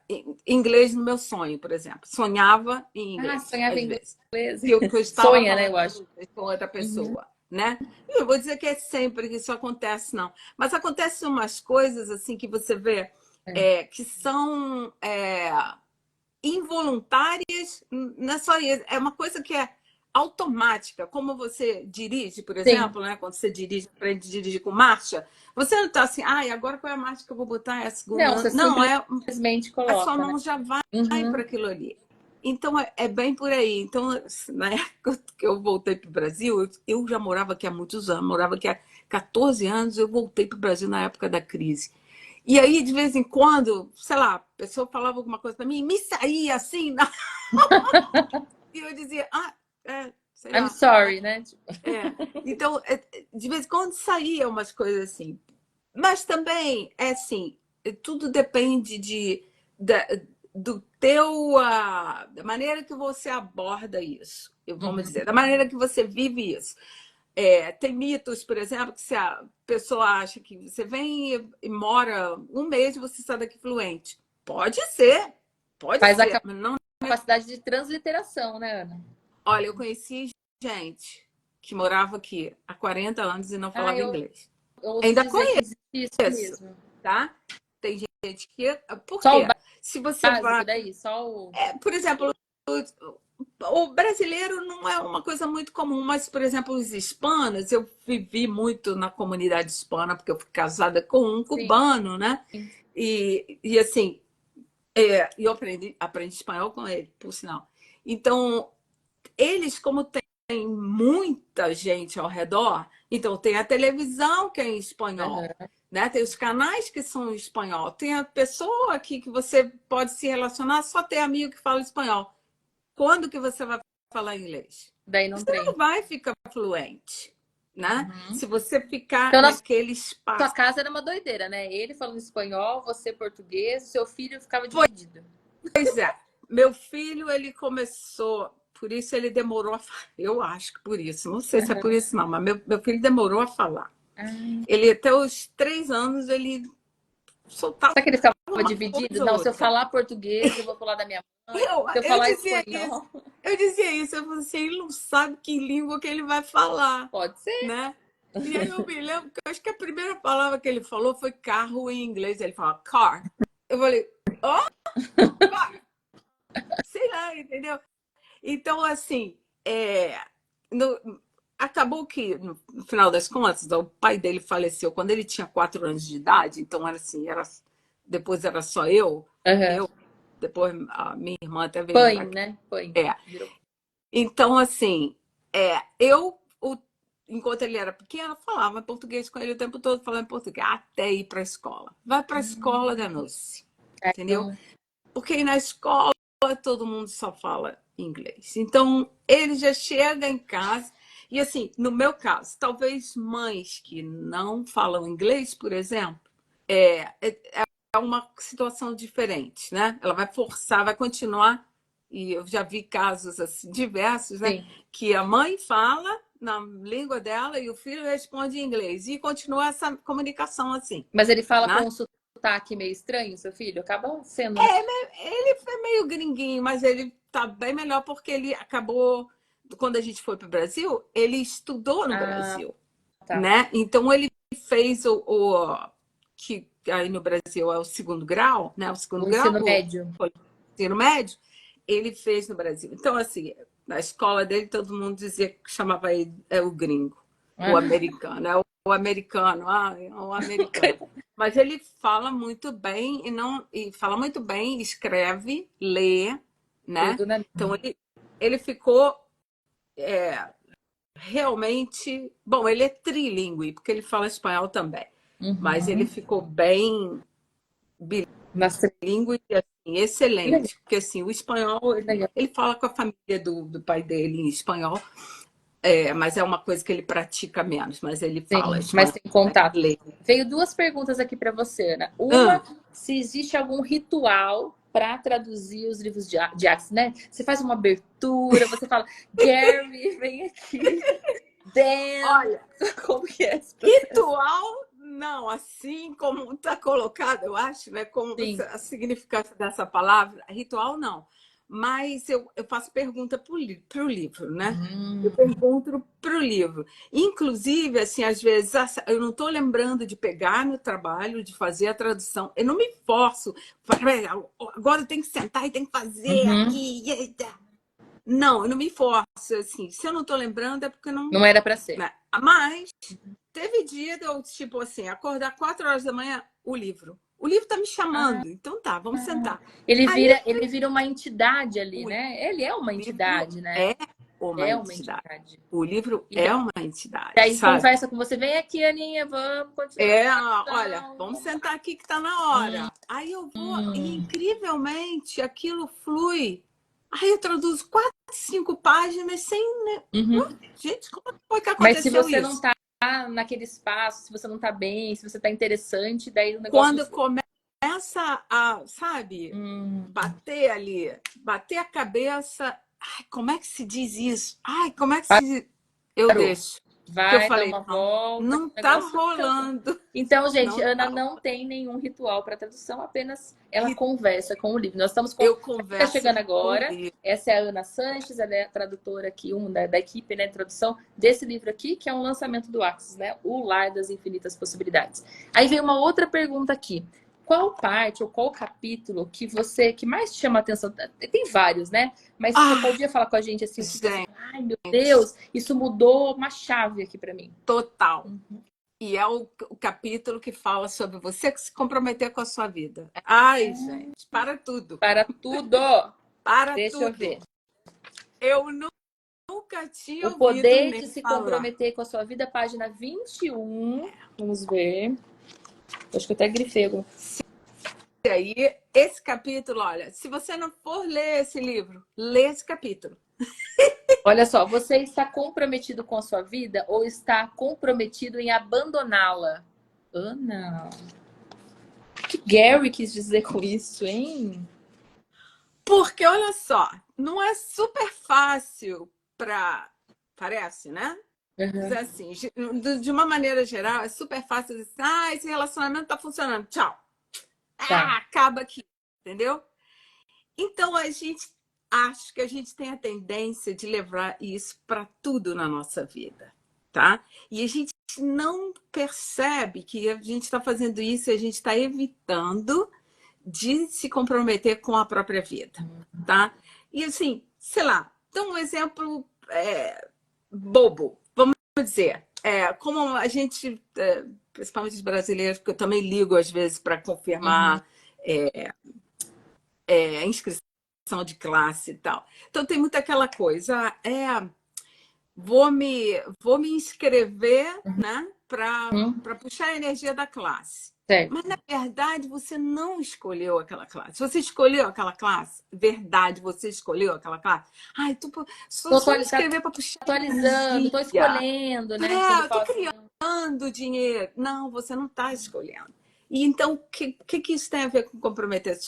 inglês no meu sonho, por exemplo. Sonhava em Ah, inglês, sonhava às em vezes. inglês. Que eu estava Sonha, né, falando eu acho. com outra Uhum. pessoa, né? Eu vou dizer que é sempre que isso acontece, não. Mas acontecem umas coisas assim que você vê É. que são involuntárias, não é só isso, é uma coisa que é automática, como você dirige, por Sim. exemplo, né? Quando você dirige, aprende a dirigir com marcha, você não está assim, agora qual é a marcha que eu vou botar? É a Não, segunda? você Não, simplesmente a sua coloca, né? mão já vai Uhum. para aquilo ali. Então, é bem por aí. Então, na época que eu voltei para o Brasil, eu já morava aqui há muitos anos, morava aqui há 14 anos, eu voltei para o Brasil na época da crise. E aí, de vez em quando, sei lá, a pessoa falava alguma coisa para mim, me saía assim, e eu dizia, sei I'm lá, sorry, né? Tipo, Então, de vez em quando saía umas coisas assim. Mas também, é assim, tudo depende da, do teu, da maneira que você aborda isso. vamos Uhum. dizer, da maneira que você vive isso. Tem mitos, por exemplo, que se a pessoa acha que você vem e mora um mês e você sai daqui fluente. Pode Faz a ser, mas não. capacidade de transliteração, né, Ana? Olha, eu conheci gente que morava aqui há 40 anos e não Ah, falava inglês. eu ouço Ainda dizer que conheço, existe isso mesmo. tá? Tem gente que. Por Só o quê? Se você vai. básico daí, só o. Por exemplo, o brasileiro não é uma coisa muito comum, mas, por exemplo, os hispanos, eu vivi muito na comunidade hispana, porque eu fui casada com um Sim. cubano, né? E assim, eu aprendi espanhol com ele, por sinal. Então, eles, como tem muita gente ao redor, então tem a televisão que é em espanhol, Uhum. né? Tem os canais que são em espanhol, tem a pessoa aqui que você pode se relacionar, só ter amigo que fala espanhol. Quando que você vai falar inglês? Daí não Você não treino. vai ficar fluente, né? Uhum. Se você ficar Então, na naquele sua espaço. casa era uma doideira, né? Ele falando espanhol, você português, seu filho ficava dividido. Pois é, meu filho, ele começou, por isso ele demorou a falar. Eu acho que por isso, não sei se é por Uhum. isso não, mas meu filho demorou a falar. Ah. Ele, até os 3 anos, ele soltava Será que ele ficava uma dividido? coisa ou Não, se eu outra. falar português, eu vou falar da minha mãe. Eu, Se eu eu falar dizia isso, espanhol, eu dizia isso, eu falei assim, ele não sabe que língua que ele vai falar, pode ser. né? E aí eu me lembro que eu acho que a primeira palavra que ele falou foi carro em inglês. Ele falou car. Eu falei, ó, car. Sei lá, entendeu? Então, assim, acabou que, no final das contas, o pai dele faleceu quando ele tinha 4 anos de idade, então era assim, depois era só Uhum. eu, depois a minha irmã até veio Pãe, morar aqui. né? Pãe. É. Virou. Então, assim, enquanto ele era pequeno, falava português com ele o tempo todo, falando português, até ir para a escola. Vai para a escola, danou-se, entendeu? Então, Porque aí na escola todo mundo só fala inglês. Então, ele já chega em casa. E assim, no meu caso, talvez mães que não falam inglês, por exemplo, é uma situação diferente, né? Ela vai forçar, vai continuar. E eu já vi casos assim, diversos, né? sim. Que a mãe fala na língua dela e o filho responde em inglês. E continua essa comunicação assim, Mas ele fala com né? um sotaque meio estranho, seu filho? Acaba sendo, né? Ele foi meio gringuinho, mas ele tá bem melhor porque ele acabou, quando a gente foi para o Brasil, ele estudou no Ah, Brasil, tá. né? Então ele fez que aí no Brasil é o segundo grau, né? O segundo O grau, ensino médio. o ensino médio, ele fez no Brasil. Então, assim, na escola dele, todo mundo dizia que chamava ele o gringo, o Ah, americano, o americano, é o americano. Mas ele fala muito bem e fala muito bem, escreve, lê, né? tudo, né? Então ele ficou realmente, bom, ele é trilingue, porque ele fala espanhol também, mas ele Uhum. ficou bem Mas bilíngue e assim, excelente, porque assim, o espanhol, legal. ele fala com a família do pai dele em espanhol, mas é uma coisa que ele pratica menos, mas ele fala Sim, mas espanhol, tem contato. lê. Veio duas perguntas aqui para você, Ana. Ah, Uma, se existe algum ritual para traduzir os livros de Axis, né? Você faz uma abertura, você fala, Gary, vem aqui. Dan, olha, como que é esse processo? ritual, não, assim como está colocado, eu acho, né? Como Sim. a significância dessa palavra, ritual não. Mas eu faço pergunta para o livro, né? Eu pergunto para o livro. Inclusive, assim, às vezes, eu não estou lembrando de pegar no trabalho, de fazer a tradução. Eu não me forço. Agora eu tenho que sentar e tenho que fazer Uhum. aqui. Não, eu não me forço. Assim, se eu não estou lembrando, é porque não. Não era para ser. Né? Mas teve dia de eu, tipo assim, acordar 4 horas da manhã, o livro. O livro tá me Ah, chamando. Então tá, vamos sentar. Aí ele vira uma entidade ali, o né? Ele é uma livro entidade, né? é uma É uma entidade. entidade. O livro E é uma entidade, aí sabe? conversa com você, vem aqui, Aninha, vamos continuar a Olha, tradução. vamos sentar aqui que tá na hora. Aí eu vou, e Hum, incrivelmente aquilo flui. Aí eu traduzo 4, 5 páginas sem. uhum. Gente, como foi que Mas se aconteceu você não isso? tá naquele espaço, se você não tá bem, se você tá interessante, daí o negócio não Quando flui. começa a, sabe, Hum, bater ali, bater a cabeça, Ai, como é que se diz isso? Ai, como é que se diz? Eu Parou. deixo. Que eu Vai dar falei, uma não, volta, não que o tá negócio cansa. rolando. Então, gente, Não Ana tá. não tem nenhum ritual para tradução, apenas ela conversa com o livro. Nós estamos com. Eu Quem está converso chegando com agora, ele. essa é a Ana Sanches, ela é a tradutora aqui, da equipe, né, de tradução desse livro aqui, que é um lançamento do Axis, né? O Lar das Infinitas Possibilidades. Aí vem uma outra pergunta aqui. Qual parte ou qual capítulo que mais te chama a atenção? Tem vários, né? Mas você Ah, podia falar com a gente assim, o que você. gente, Ai, meu Deus, isso mudou uma chave aqui para mim. total. E é o capítulo que fala sobre você que se comprometer com a sua vida. Ai, gente, para tudo. Para tudo. Para Deixa eu tudo. ver. Eu nunca tinha O ouvido poder ninguém de se falar. comprometer com a sua vida, página 21. Vamos ver. Acho que eu até grifei. E aí, esse capítulo, olha, se você não for ler esse livro, lê esse capítulo. Olha só, você está comprometido com a sua vida ou está comprometido em abandoná-la? Ana, o que Gary quis dizer com isso, hein? Porque, olha só, não é super fácil para... Parece, né? Dizer Uhum. assim, de uma maneira geral, é super fácil dizer assim, ah, esse relacionamento tá funcionando, tchau. Tá. Ah, acaba aqui, entendeu? Então, a gente acho que a gente tem a tendência de levar isso para tudo na nossa vida, tá? E a gente não percebe que a gente está fazendo isso e a gente está evitando de se comprometer com a própria vida, tá? E assim, sei lá, então um exemplo bobo, vamos dizer, como a gente, principalmente os brasileiros, porque eu também ligo às vezes para Uhum. confirmar a inscrição de classe e tal. Então tem muito aquela coisa, vou me inscrever, né, Uhum. para puxar a energia da classe. Mas, Certo. na verdade, você não escolheu aquela classe. Você escolheu aquela classe? Verdade, você escolheu aquela classe? Ai, só me Tá inscrever para puxar atualizando, tô energia. escolhendo, né? Quando Eu tô fala assim, criando dinheiro. Não, você não está escolhendo. E então, o que isso tem a ver com comprometer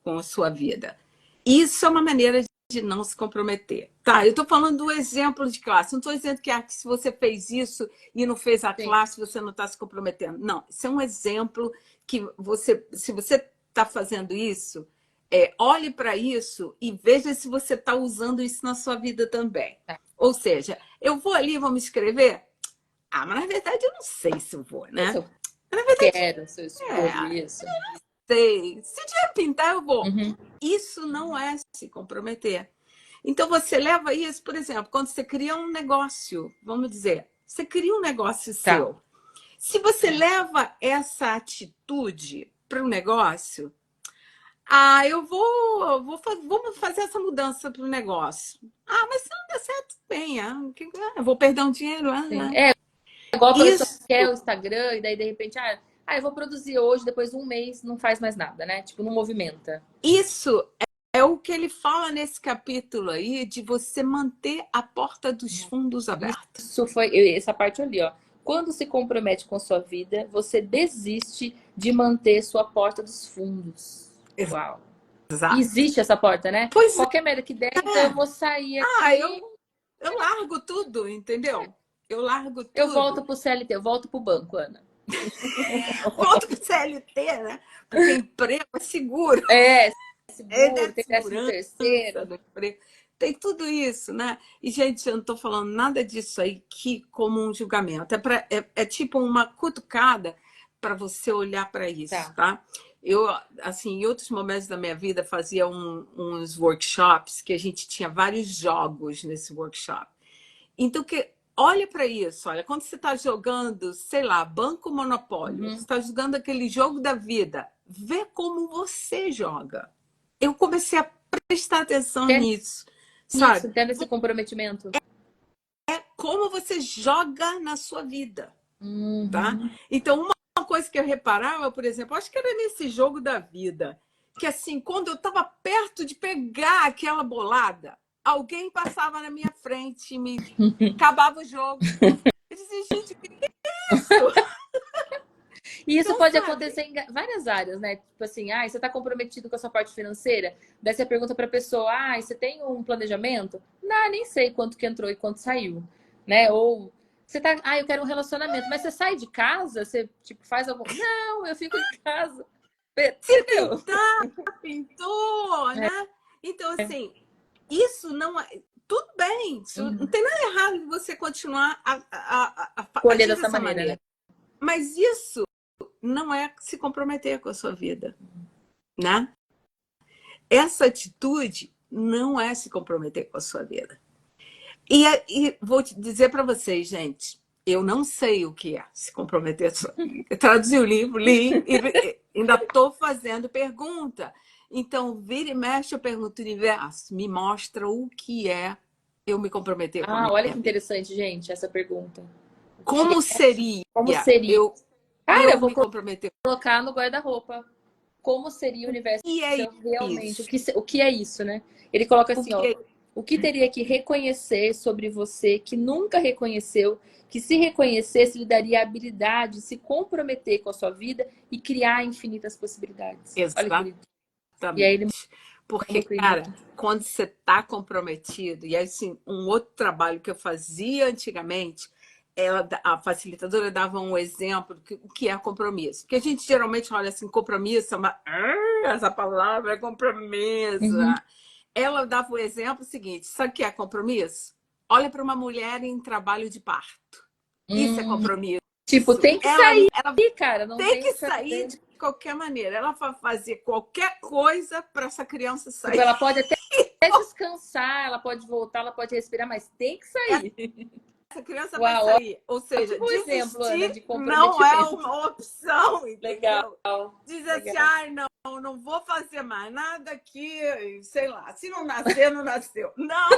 com a sua vida? Isso é uma maneira de não se comprometer. Tá, eu estou falando do exemplo de classe. Não estou dizendo que se você fez isso e não fez a sim, classe, você não está se comprometendo. Não, isso é um exemplo que se você está fazendo isso, olhe para isso e veja se você está usando isso na sua vida também. tá. Ou seja, eu vou ali, vou me inscrever? Ah, mas na verdade eu não sei se eu vou, Isso né? eu Na verdade, quero, se eu escolho isso. sei. Se o dinheiro pintar, eu vou. Uhum. Isso não é se comprometer. Então você leva isso, por exemplo, quando você cria um negócio, vamos dizer, você cria um negócio Tá. seu. Se você leva essa atitude para o negócio, vamos fazer essa mudança para o negócio. Ah, mas se não der certo, bem, eu vou perder um dinheiro. Sim. É igual a pessoa Isso, que quer o Instagram e daí de repente, eu vou produzir hoje, depois de um mês não faz mais nada, né? Tipo, não movimenta. isso é o que ele fala nesse capítulo aí, de você manter a porta dos fundos aberta. Isso foi essa parte ali, ó. Quando se compromete com sua vida, você desiste de manter sua porta dos fundos. Uau. E Exato. existe essa porta, né? Pois Qualquer merda que der, então eu é. vou sair Ah, eu, aqui, eu largo tudo, entendeu? Eu largo eu volto tudo. pro CLT, eu volto pro banco, Ana. Volto para o CLT, né? Porque emprego é seguro. É, É seguro, a tem décimo segurança terceiro. do emprego. Tem tudo isso, né? E, gente, eu não estou falando nada disso aí que como um julgamento. É tipo uma cutucada para você olhar para isso, Tá. tá? Eu, assim, em outros momentos da minha vida, fazia uns workshops que a gente tinha vários jogos nesse workshop. Então, olha para isso, olha, quando você está jogando, sei lá, Banco Monopólio, você Uhum. está jogando aquele jogo da vida, vê como você joga. Eu comecei a prestar atenção Quer nisso, sabe? isso, tendo esse comprometimento. Como você joga na sua vida, tá? Uhum. Então, uma coisa que eu reparava, por exemplo, acho que era nesse jogo da vida, que assim, quando eu estava perto de pegar aquela bolada, alguém passava na minha frente e me acabava o jogo. Eu dizia, gente, o que é isso? E isso Então, pode sabe? acontecer em várias áreas, né? Tipo assim, você está comprometido com a sua parte financeira? Daí você pergunta para a pessoa, você tem um planejamento? Não, nem sei quanto que entrou e quanto saiu, né? Ou você tá, eu quero um relacionamento, mas você sai de casa? Você, tipo, faz algum... Não, eu fico em casa. Se Entendeu? pintar, pintou, né? Então, assim, isso não é... Tudo bem, isso não tem nada errado em você continuar a Escolher agir dessa dessa maneira, né? maneira. Mas isso não é se comprometer com a sua vida, né? Essa atitude não é se comprometer com a sua vida. E vou te dizer para vocês, gente, eu não sei o que é se comprometer. Eu traduzi o livro, li, e ainda estou fazendo pergunta. Então, vira e mexe, eu pergunto ao universo, me mostra o que é eu me comprometer com a minha Olha que vida. interessante, gente, essa pergunta. Como seria Como seria? Cara, eu eu vou me comprometer? colocar no guarda-roupa. Como seria o universo E é realmente? isso. O que é isso, né? Ele coloca O assim, que ó. é... O que teria que reconhecer sobre você que nunca reconheceu, que se reconhecesse lhe daria a habilidade de se comprometer com a sua vida e criar infinitas possibilidades. Olha que bonito. E aí ele Exatamente. manda Porque, o cara, Creator. quando você está comprometido, e assim, um outro trabalho que eu fazia antigamente, a facilitadora dava um exemplo do o que é compromisso. Porque a gente geralmente olha assim, compromisso, essa palavra é compromisso. Uhum. Ela dava o exemplo seguinte: sabe o que é compromisso? Olha para uma mulher em trabalho de parto. Isso é compromisso. Tipo, tem que sair, Ela cara. Não tem tem que o que sair fazer. de qualquer maneira. Ela vai fazer qualquer coisa para essa criança Tipo, sair. ela pode até descansar, ela pode voltar, ela pode respirar, mas tem que sair. Essa criança vai Uau, sair. Ou seja, ótimo exemplo, Ana, desistir de não é comprometimento. uma opção, Legal, entendeu? Dizer assim, legal. não vou fazer mais nada aqui, sei lá, se não nascer, não nasceu. Não,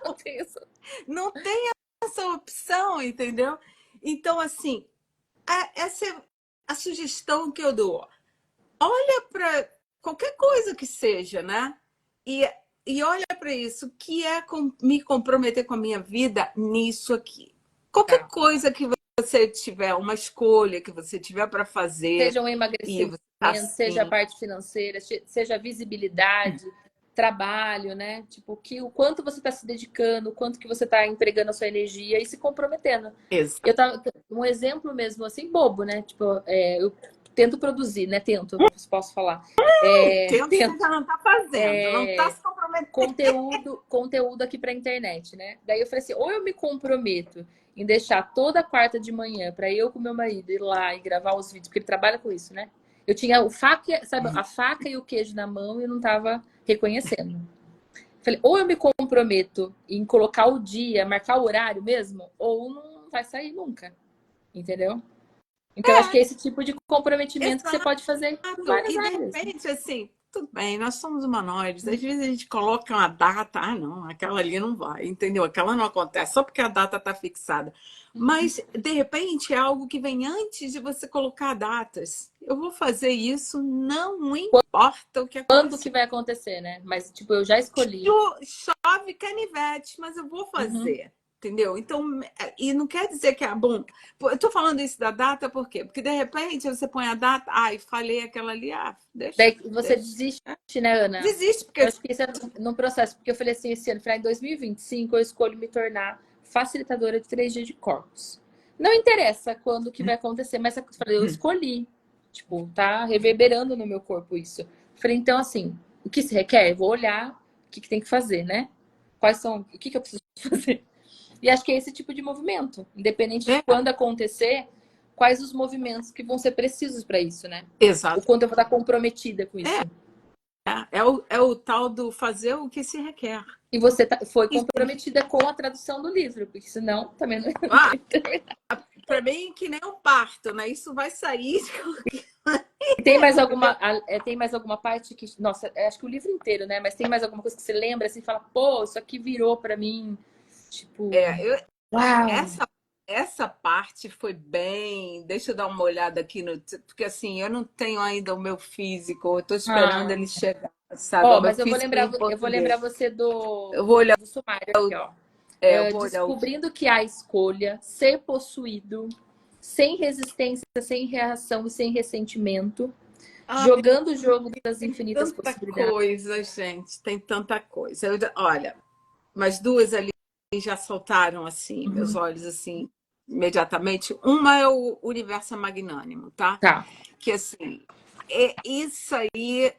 não tem isso. Não tem essa opção, entendeu? Então, assim, essa é a sugestão que eu dou. Olha para qualquer coisa que seja, né? E, e olha para isso, que é me comprometer com a minha vida nisso aqui. Qualquer Tá. coisa que você tiver, uma escolha que você tiver para fazer, Seja um e emagrecimento, você tá seja a assim, parte financeira, seja a visibilidade, trabalho, né? Tipo, o quanto você está se dedicando, o quanto que você está empregando a sua energia e se comprometendo. Eu tava, um exemplo mesmo, assim, bobo, né? Tipo, eu tento produzir, né? Tento, posso falar. tempo você já não está fazendo, não está se comprometendo. Conteúdo aqui para a internet, né? Daí eu falei assim, ou eu me comprometo em deixar toda quarta de manhã para eu com meu marido ir lá e gravar os vídeos, porque ele trabalha com isso, né? Eu tinha a faca e o queijo na mão e eu não estava reconhecendo. Falei, ou eu me comprometo em colocar o dia, marcar o horário mesmo, ou não vai sair nunca. Entendeu? Então, eu acho que é esse tipo de comprometimento que você Exato. pode fazer em várias E de áreas. repente, assim, tudo bem, nós somos humanoides. Às vezes a gente coloca uma data, não, aquela ali não vai, entendeu? Aquela não acontece, só porque a data está fixada. Mas, de repente, é algo que vem antes de você colocar datas. Eu vou fazer isso, não importa o que Quando que acontecer. vai acontecer, né? Mas, tipo, eu já escolhi. Chove canivete, mas eu vou Uhum. fazer. Entendeu? Então, e não quer dizer que é bom. Eu tô falando isso da data por quê? Porque de repente você põe a data, falhei aquela ali, deixa, Daí você desiste, né, Ana? desiste, Eu porque acho que isso é no processo, porque eu falei assim, esse ano, falei, em 2025 eu escolho me tornar facilitadora de 3D de corpos. Não interessa quando que vai acontecer, mas eu falei, eu escolhi. Tipo, tá reverberando no meu corpo isso. Falei, então, assim, o que se requer? Eu vou olhar o que tem que fazer, né? Quais são, o que eu preciso fazer? E acho que é esse tipo de movimento. Independente de é, quando acontecer, quais os movimentos que vão ser precisos para isso, né? O exato. quanto eu vou estar comprometida com isso. É o tal do fazer o que se requer. E você foi E, comprometida com a tradução do livro, porque senão também não ah, ia terminar. para mim, que nem um parto, né? Isso vai sair. Tem mais alguma parte que. Nossa, acho que o livro inteiro, né? Mas tem mais alguma coisa que você lembra assim, fala, pô, isso aqui virou para mim. Tipo, Eu, uau! essa parte foi bem. Deixa eu dar uma olhada aqui no. Porque assim, eu não tenho ainda o meu físico, eu estou esperando Ah. ele chegar, sabe? O Ó, meu mas físico em eu vou lembrar português. você Eu vou olhar, do sumário aqui, ó. eu vou olhar o. Descobrindo que há escolha, ser possuído, sem resistência, sem reação e sem ressentimento, Ai, jogando o jogo das infinitas tanta possibilidades. coisa, gente, tem tanta coisa. Olha, umas duas ali já saltaram assim, meus olhos assim, imediatamente. Uma é o Universo Magnânimo, tá? Tá. Que assim, isso aí,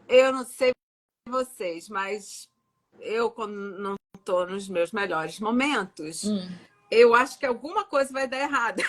eu não sei vocês, mas eu, quando não estou nos meus melhores momentos, eu acho que alguma coisa vai dar errado.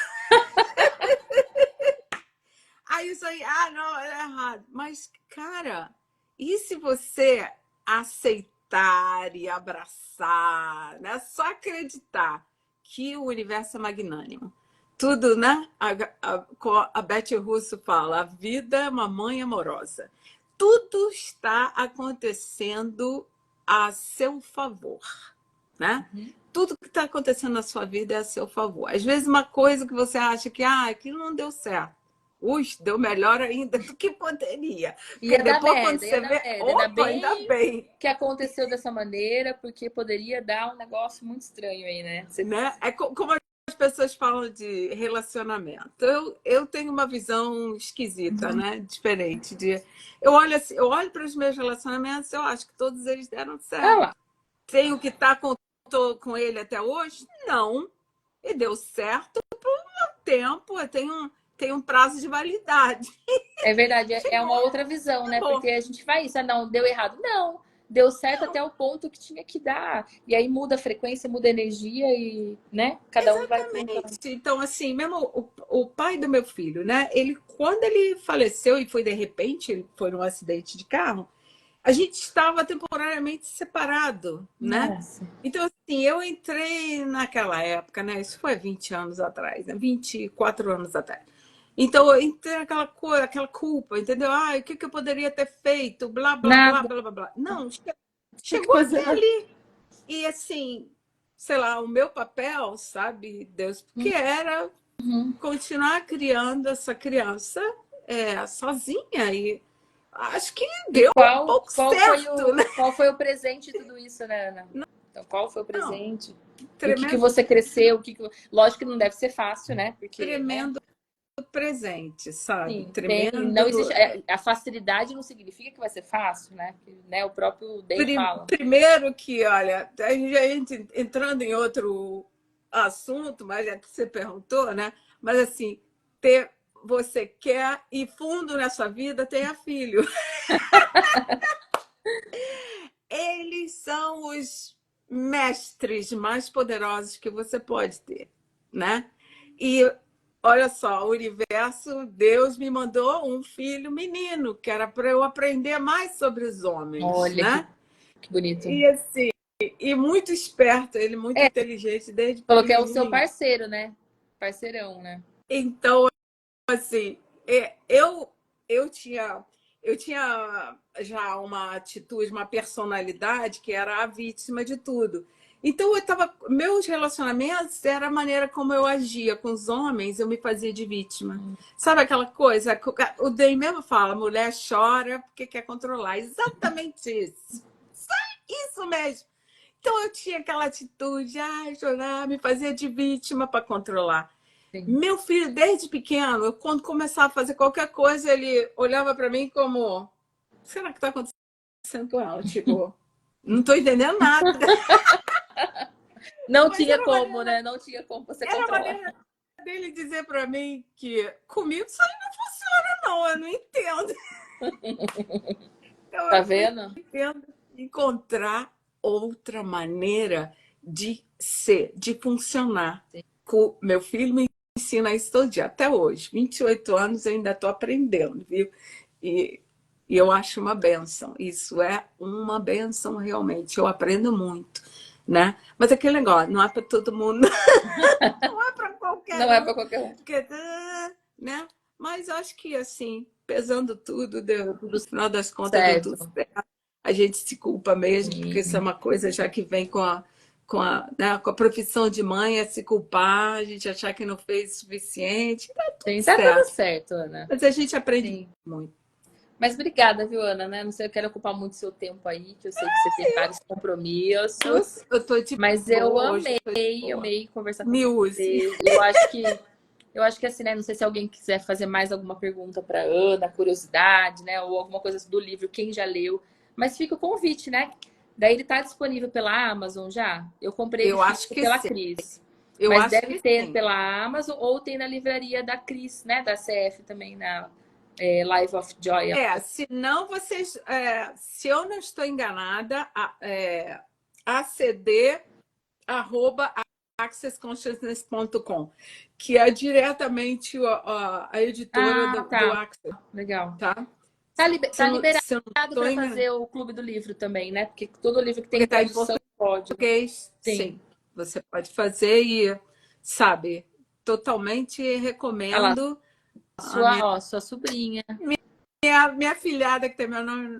Aí isso aí, não, é errado. Mas, cara, e se você aceitar e abraçar, né? Só acreditar que o universo é magnânimo. Tudo, né? A Betty Russo fala, a vida é uma mãe amorosa. Tudo está acontecendo a seu favor, né? Tudo que está acontecendo na sua vida é a seu favor. Às vezes uma coisa que você acha que aquilo não deu certo. Deu melhor ainda do que poderia. Porque depois, quando você vê, opa, ainda bem. Que aconteceu dessa maneira, porque poderia dar um negócio muito estranho aí, né? Né? É como as pessoas falam de relacionamento. Eu tenho uma visão esquisita, né? Diferente. Eu olho para os meus relacionamentos, eu acho que todos eles deram certo. Tenho que estar com ele até hoje? Não. E deu certo por um tempo. Tem um prazo de validade. É verdade, é uma outra visão, né? Porque a gente vai isso, não, deu errado. Não, deu certo até o ponto que tinha que dar. E aí muda a frequência, muda a energia e, né? Cada um vai... Exatamente. Então, assim, mesmo o pai do meu filho, né? Quando ele faleceu e foi de repente, ele foi num acidente de carro, a gente estava temporariamente separado, né? Nossa. Então, assim, eu entrei naquela época, né? Isso foi 20 anos atrás, né? 24 anos atrás. Então, eu entrei naquela coisa, aquela culpa, entendeu? O que eu poderia ter feito? Blá, blá, blá, blá, blá, blá. Não, chegou até ali. E, assim, sei lá, o meu papel, sabe, Deus, porque era continuar criando essa criança sozinha. E acho que deu um pouco certo, né? Qual foi o presente de tudo isso, né, Ana? Então, qual foi o presente? Tremendo, o que você cresceu? Lógico que não deve ser fácil, né? Porque, tremendo presente, sabe? Sim, tremendo. Não existe, a facilidade não significa que vai ser fácil, né? O próprio Dave fala. Primeiro que, olha, a gente entrando em outro assunto, mas é que você perguntou, né? Mas assim, você quer ir fundo nessa vida, tenha filho. Eles são os mestres mais poderosos que você pode ter, né? E olha só, o universo, Deus me mandou um filho menino, que era para eu aprender mais sobre os homens. Olha, né? Que bonito. E assim, e muito esperto, ele muito inteligente desde Falou que é o seu parceiro, né? Parceirão, né? Então, assim, eu tinha já uma atitude, uma personalidade que era a vítima de tudo. Então, meus relacionamentos era a maneira como eu agia com os homens, eu me fazia de vítima. Sabe aquela coisa? O Day mesmo fala, mulher chora porque quer controlar. Exatamente isso. Isso mesmo. Então, eu tinha aquela atitude, chorar, me fazia de vítima para controlar. Sim. Meu filho, desde pequeno, quando começava a fazer qualquer coisa, ele olhava para mim como: será que está acontecendo com ela? Tipo, não estou entendendo nada. Não tinha como, né? Não tinha como você controlar. Era a maneira dele dizer para mim que comigo isso aí não funciona, não. Eu não entendo. Então, tá vendo? Tentando encontrar outra maneira de ser, de funcionar. Sim. Meu filho me ensina isso todo dia, até hoje. 28 anos eu ainda estou aprendendo, viu? E eu acho uma benção. Isso é uma benção realmente. Eu aprendo muito, né? Mas aquele negócio, não é para todo mundo. Não é para qualquer um. Não é para qualquer um. Porque, né? Mas acho que, assim, pesando tudo, no final das contas, deu tudo certo. A gente se culpa mesmo, porque isso é uma coisa já que vem com a profissão de mãe, é se culpar, a gente achar que não fez o suficiente. Tá tudo certo, Ana. Mas a gente aprende muito. Mas obrigada, viu, Ana? Né? Não sei, eu quero ocupar muito seu tempo aí, que eu sei que você tem vários compromissos. Eu tô de mas boa, eu amei conversar com você. Eu acho que Eu acho que assim, né? Não sei se alguém quiser fazer mais alguma pergunta para Ana, curiosidade, né? Ou alguma coisa do livro, quem já leu. Mas fica o convite, né? Daí ele tá disponível pela Amazon já. Eu comprei ele Eu acho físico que pela sim. Cris. Eu Mas acho deve que ter sim. pela Amazon ou tem na livraria da Cris, né? Da CF também, na Life of Joy. Se não vocês, se eu não estou enganada, acd@accessconsciousness.com, que é diretamente a editora Ah, do tá. Access, Legal. tá? Tá liberado Se eu não estou para enganada, fazer o Clube do Livro também, né? Porque todo livro que porque tem está em tradução pode, né? português, Sim. sim, você pode fazer e, sabe, totalmente Olha lá, recomendo. A sua sobrinha. minha filhada, que tem meu nome.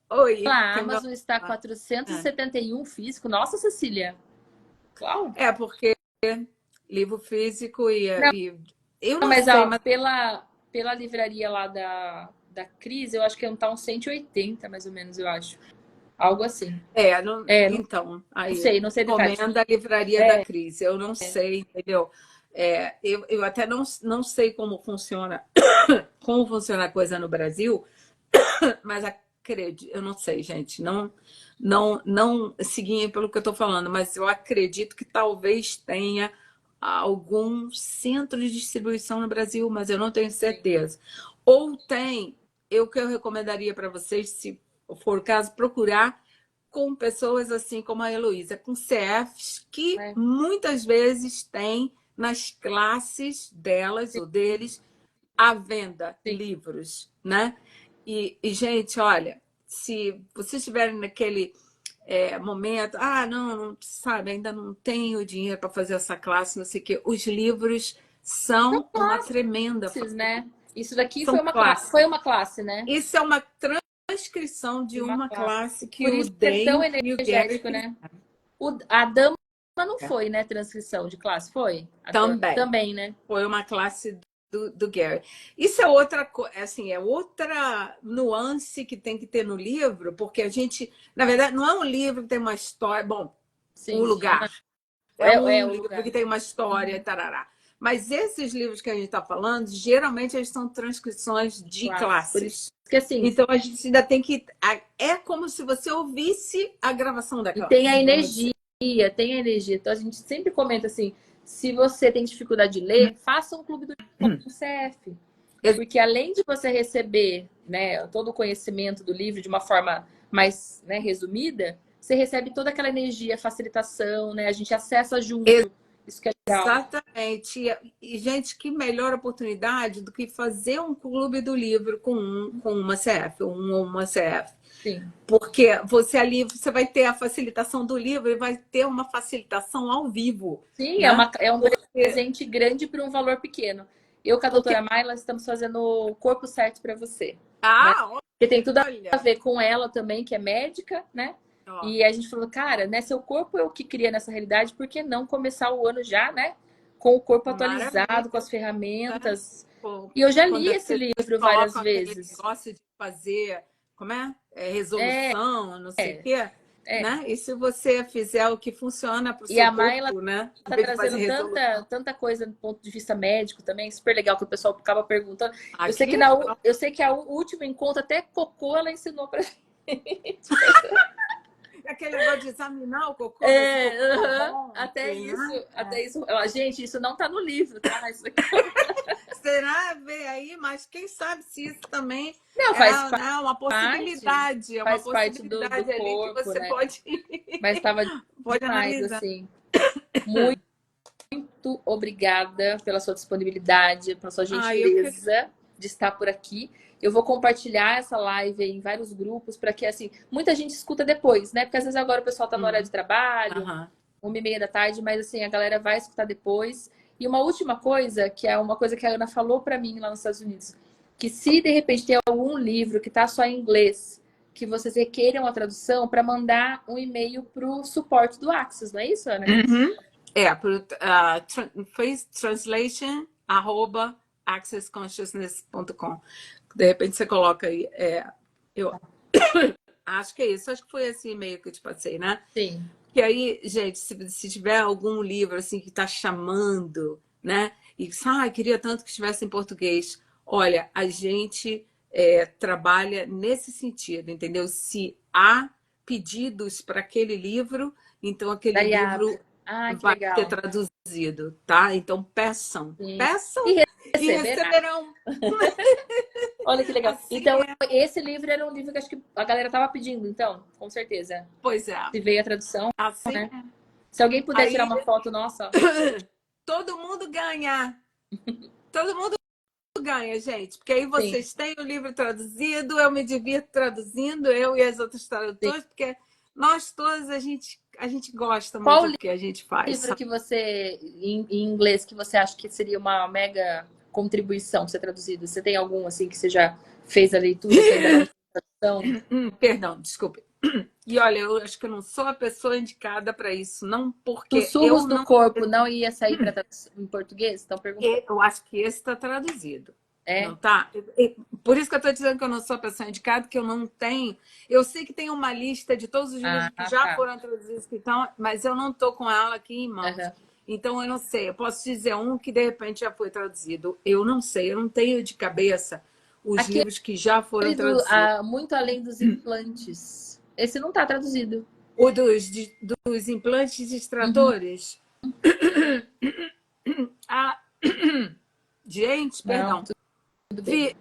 Oi, Pela tem meu. Amazon está É, 471 físico. Nossa, Cecília. Claro. porque livro físico Não, e eu não mas sei, ó, mas pela livraria lá da Cris, eu acho que tá uns 180, mais ou menos, eu acho. Algo assim. não, Não então, aí, sei, não sei detalhes. recomenda a livraria da É, Cris. Eu não sei, entendeu? Eu até não sei como funciona a coisa no Brasil, mas acredito, eu não sei, gente, não seguindo pelo que eu estou falando, mas eu acredito que talvez tenha algum centro de distribuição no Brasil, mas eu não tenho certeza. Ou tem, o que eu recomendaria para vocês, se for o caso, procurar com pessoas assim como a Heloísa, com CFs que é, muitas vezes têm nas classes delas sim, ou deles à venda sim. livros, né? Gente, olha, se vocês estiverem naquele momento, não, sabe, ainda não tenho dinheiro para fazer essa classe, não sei o quê, os livros são uma tremenda Classes, facilidade, né? Isso daqui são classes. foi uma classe, né? Isso é uma transcrição de Uma uma classe. classe que Por o isso que é tão Dan e o Gary energético, fizeram né? A dama não foi, né? Transcrição de classe, foi? A dama também. também, né? Foi uma classe do Gary. Isso é outra assim, é outra nuance que tem que ter no livro, porque a gente, na verdade, não é um livro que tem uma história, bom, o Sim. lugar é um O livro que lugar. tem uma história, tarará. Mas esses livros que a gente está falando, geralmente eles são transcrições de Classe. Por isso classes. que assim, Então a gente ainda tem que. É como se você ouvisse a gravação da e tem a classe, vamos dizer. energia, tem a energia. Então a gente sempre comenta assim, se você tem dificuldade de ler, faça um clube do CF. Porque além de você receber, né, todo o conhecimento do livro de uma forma mais, né, resumida, você recebe toda aquela energia, facilitação, né? A gente acessa junto. Isso que é legal. Exatamente. Gente, que melhor oportunidade do que fazer um clube do livro com uma CF, um ou uma CF. Sim. Porque você ali você vai ter a facilitação do livro e vai ter uma facilitação ao vivo. Sim, Né? é um Porque, presente grande por um valor pequeno. Eu com a porque doutora Mayla estamos fazendo o corpo certo para você, né? ah, Porque tem tudo a olha, ver com ela também, que é médica, né? ó, E a gente falou, cara, né? Seu corpo é o que cria nessa realidade, por que não começar o ano já, né? Com o corpo atualizado, com maravilha, as né? ferramentas. E eu já Quando li as esse pessoas livro várias colocam aquele vezes. negócio de fazer, como é? É, Resolução, não sei o é, quê, é. né? E se você fizer o que funciona para o E seu a Mayla corpo, né? Em tá vez de fazer trazendo resolução. tanta coisa do ponto de vista médico também, super legal que o pessoal acaba perguntando. Ah, que legal. Eu sei que a último encontro até cocô ela ensinou pra gente. Aquele negócio de examinar o cocô, ver se o cocô é Aham, bom, enfim, né? até isso. Gente, isso não tá no livro, tá? Isso aqui Será ver aí, mas quem sabe se isso também não é, né, parte, é uma faz parte do possibilidade ali que corpo, você né? pode, Mas tava pode demais, analisar. assim. Muito obrigada pela sua disponibilidade, pela sua Ah, eu que gentileza de estar por aqui. Eu vou compartilhar essa live em vários grupos para que, assim, muita gente escuta depois, né? Porque às vezes agora o pessoal tá no horário de trabalho, Aham. 1h30 da tarde, mas assim, a galera vai escutar depois. E uma última coisa, que é uma coisa que a Ana falou para mim lá nos Estados Unidos, que se de repente tem algum livro que tá só em inglês, que vocês requeiram a tradução, para mandar um e-mail para o suporte do Axis, não é isso, Ana? Uhum. Fez translation @accessconsciousness.com. De repente você coloca aí. Eu acho que é isso. Acho que foi esse e-mail que eu te passei, né? Sim. Que aí, gente, se tiver algum livro assim que está chamando, né? e queria tanto que estivesse em português. Olha, a gente trabalha nesse sentido, entendeu? Se há pedidos para aquele livro, então aquele Daí livro abre. Ah, que vai ser legal. traduzido, tá? Então peçam, Sim. peçam E e receberá. receberão. Olha que legal. Assim Então, é. esse livro era um livro que acho que a galera tava pedindo, então, com certeza. Pois é, Se veio a tradução, assim né? é. Se alguém puder tirar Aí uma foto nossa, ó. todo mundo ganha. Todo mundo ganha, gente, porque aí Sim, vocês têm o livro traduzido, eu me divirto traduzindo, eu e as outras sim. tradutoras, porque nós todos a gente gosta Qual muito do que a gente faz, livro sabe? que você, em inglês, que você acha que seria uma mega contribuição ser traduzido? Você tem algum, assim, que você já fez a leitura, que ainda não tem tradução? Perdão, desculpe. E olha, eu acho que eu não sou a pessoa indicada para isso, não porque Sussurros eu do não. Corpo não ia sair para em português? Estão perguntando. Eu acho que esse está traduzido. É? Não tá? Por isso que eu estou dizendo que eu não sou a pessoa indicada, que eu não tenho. Eu sei que tem uma lista de todos os livros que Ah, já tá. foram traduzidos, que estão, mas eu não estou com ela aqui em mãos. Aham. Então eu não sei. Eu posso dizer um que de repente já foi traduzido. Eu não sei. Eu não tenho de cabeça os Aquele livros que já foram do traduzidos. Muito Além dos Implantes. Esse não tá traduzido. O dos implantes Uhum. extratores. Ah, gente, Não, perdão. tudo bem.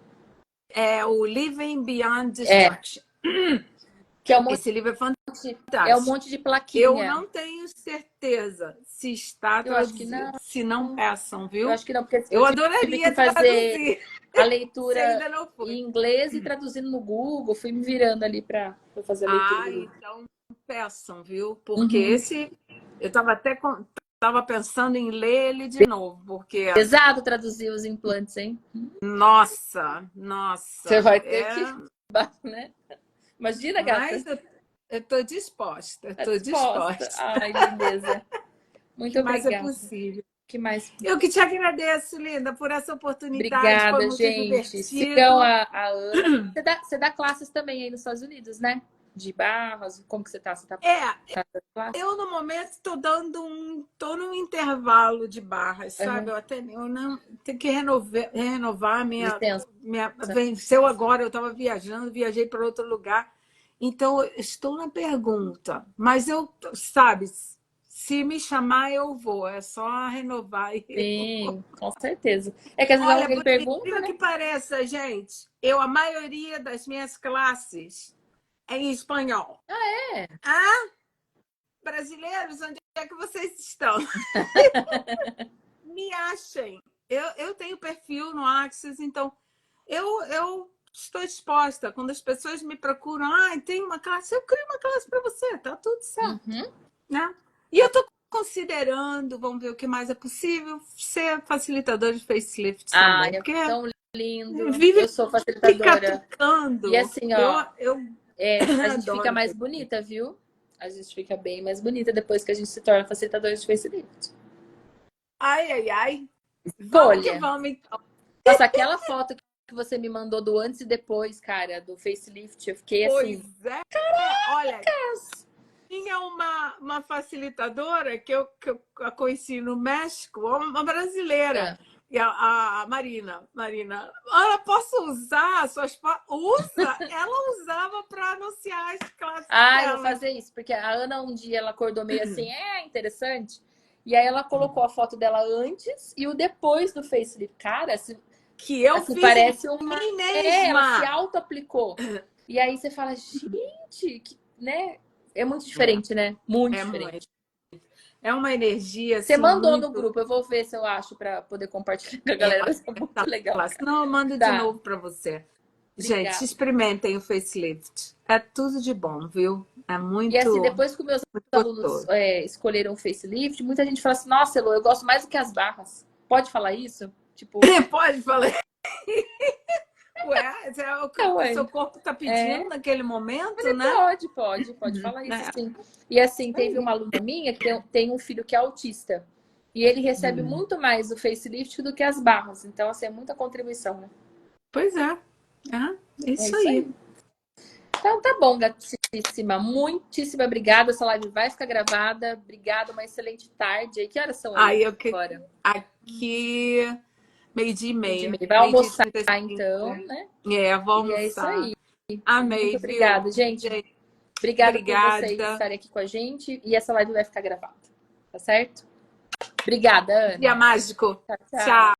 É o Living Beyond É, Destruction. que Esse livro é é um fantástico. monte de Eu plaquinha. não tenho certeza se está Eu acho que traduzido. não. Se não, peçam, Eu viu? acho que não, porque Eu eu tive que adoraria fazer traduzir, a se leitura ainda não foi. em inglês e traduzindo no Google. Fui me virando ali para fazer a leitura Ah, do livro. então peçam, viu? Porque Uhum. esse eu estava até tava pensando em ler ele de novo, porque Pesado traduzir os implantes, hein? nossa, Você nossa, vai ter que, né? Imagina, gata. mas eu estou disposta, Tá estou disposta. disposta. Ai, lindeza. O Muito que mais é obrigada. possível? Que mais? Eu que te agradeço, Linda, por essa oportunidade. Foi Obrigada, muito gente. Sigam divertido. a Ana. Você dá classes também aí nos Estados Unidos, né? De barras. Como que você tá? Você tá É, dando classe? eu no momento estou tô num intervalo de barras, sabe? Uhum. Eu não tenho que renovar a Licença. venceu agora, eu estava viajando, viajei para outro lugar. Então, eu estou na pergunta, mas eu, sabe, se me chamar eu vou, é só renovar e eu vou. Sim, com certeza. É que às vezes Olha, alguém por pergunta, incrível né? que pareça, gente, a maioria das minhas classes é em espanhol. É. Ah, brasileiros, onde é que vocês estão? Me achem. Eu tenho perfil no Axis, então eu estou disposta. Quando as pessoas me procuram, tem uma classe, eu crio uma classe para você, tá tudo certo, Uhum. né? E eu estou considerando, vamos ver o que mais é possível, ser facilitador de facelift Ai, também, é porque tão lindo. vive Eu sou me facilitadora. E catucando. assim, Eu, ó, eu a gente fica adoro mais facelift. bonita, viu? A gente fica bem mais bonita depois que a gente se torna facilitadora de facelift. Ai, ai, ai. Vamos que Escolha. vamos, então. Nossa, aquela foto que você me mandou do antes e depois, cara, do facelift, eu fiquei Pois assim. é. Olha, tinha uma facilitadora que eu a conheci no México, uma brasileira, Ah, e a Marina. Marina, Ana, posso usar suas fotos? Usa! Ela usava para anunciar as classes eu vou dela. fazer isso, porque a Ana um dia ela acordou meio assim, interessante. E aí ela colocou a foto dela antes e o depois do facelift. Cara, Que eu assim, fiz em parece uma. mim Ela se mesma. auto-aplicou. E aí você fala, gente, né? É muito É, diferente, né? Muito é diferente. muito. É uma energia Você assim mandou no muito. grupo, eu vou ver se eu acho para poder compartilhar com a galera. Vai ser muito Essa legal, classe. cara. Não, eu mando de Tá, novo para você. Gente, obrigada. experimentem o facelift. É tudo de bom, viu? É E assim, muito, depois que meus muito alunos gostoso. escolheram o facelift, muita gente fala assim: nossa, Elo, eu gosto mais do que as barras. Pode falar isso? Tipo, Pode falar. Ué, é o que o ué, seu corpo está pedindo é. naquele momento, Falei, né? pode falar isso É, sim. E assim, isso teve aí. uma aluna minha que tem um filho que é autista. E ele recebe muito mais o facelift do que as barras. Então, assim, é muita contribuição, né? Pois é. É É isso isso aí. aí. Então, tá bom, gatinho. muitíssima obrigada. Essa live vai ficar gravada. Obrigada, uma excelente tarde. E que horas são aí agora? Aqui, meio-dia e meia. Vai almoçar, 35. então, né? Vou almoçar. E é isso aí. Amei, muito obrigada, gente. Obrigada por vocês estarem aqui com a gente. E essa live vai ficar gravada. Tá certo? Obrigada, Ana. Dia mágico. Tchau.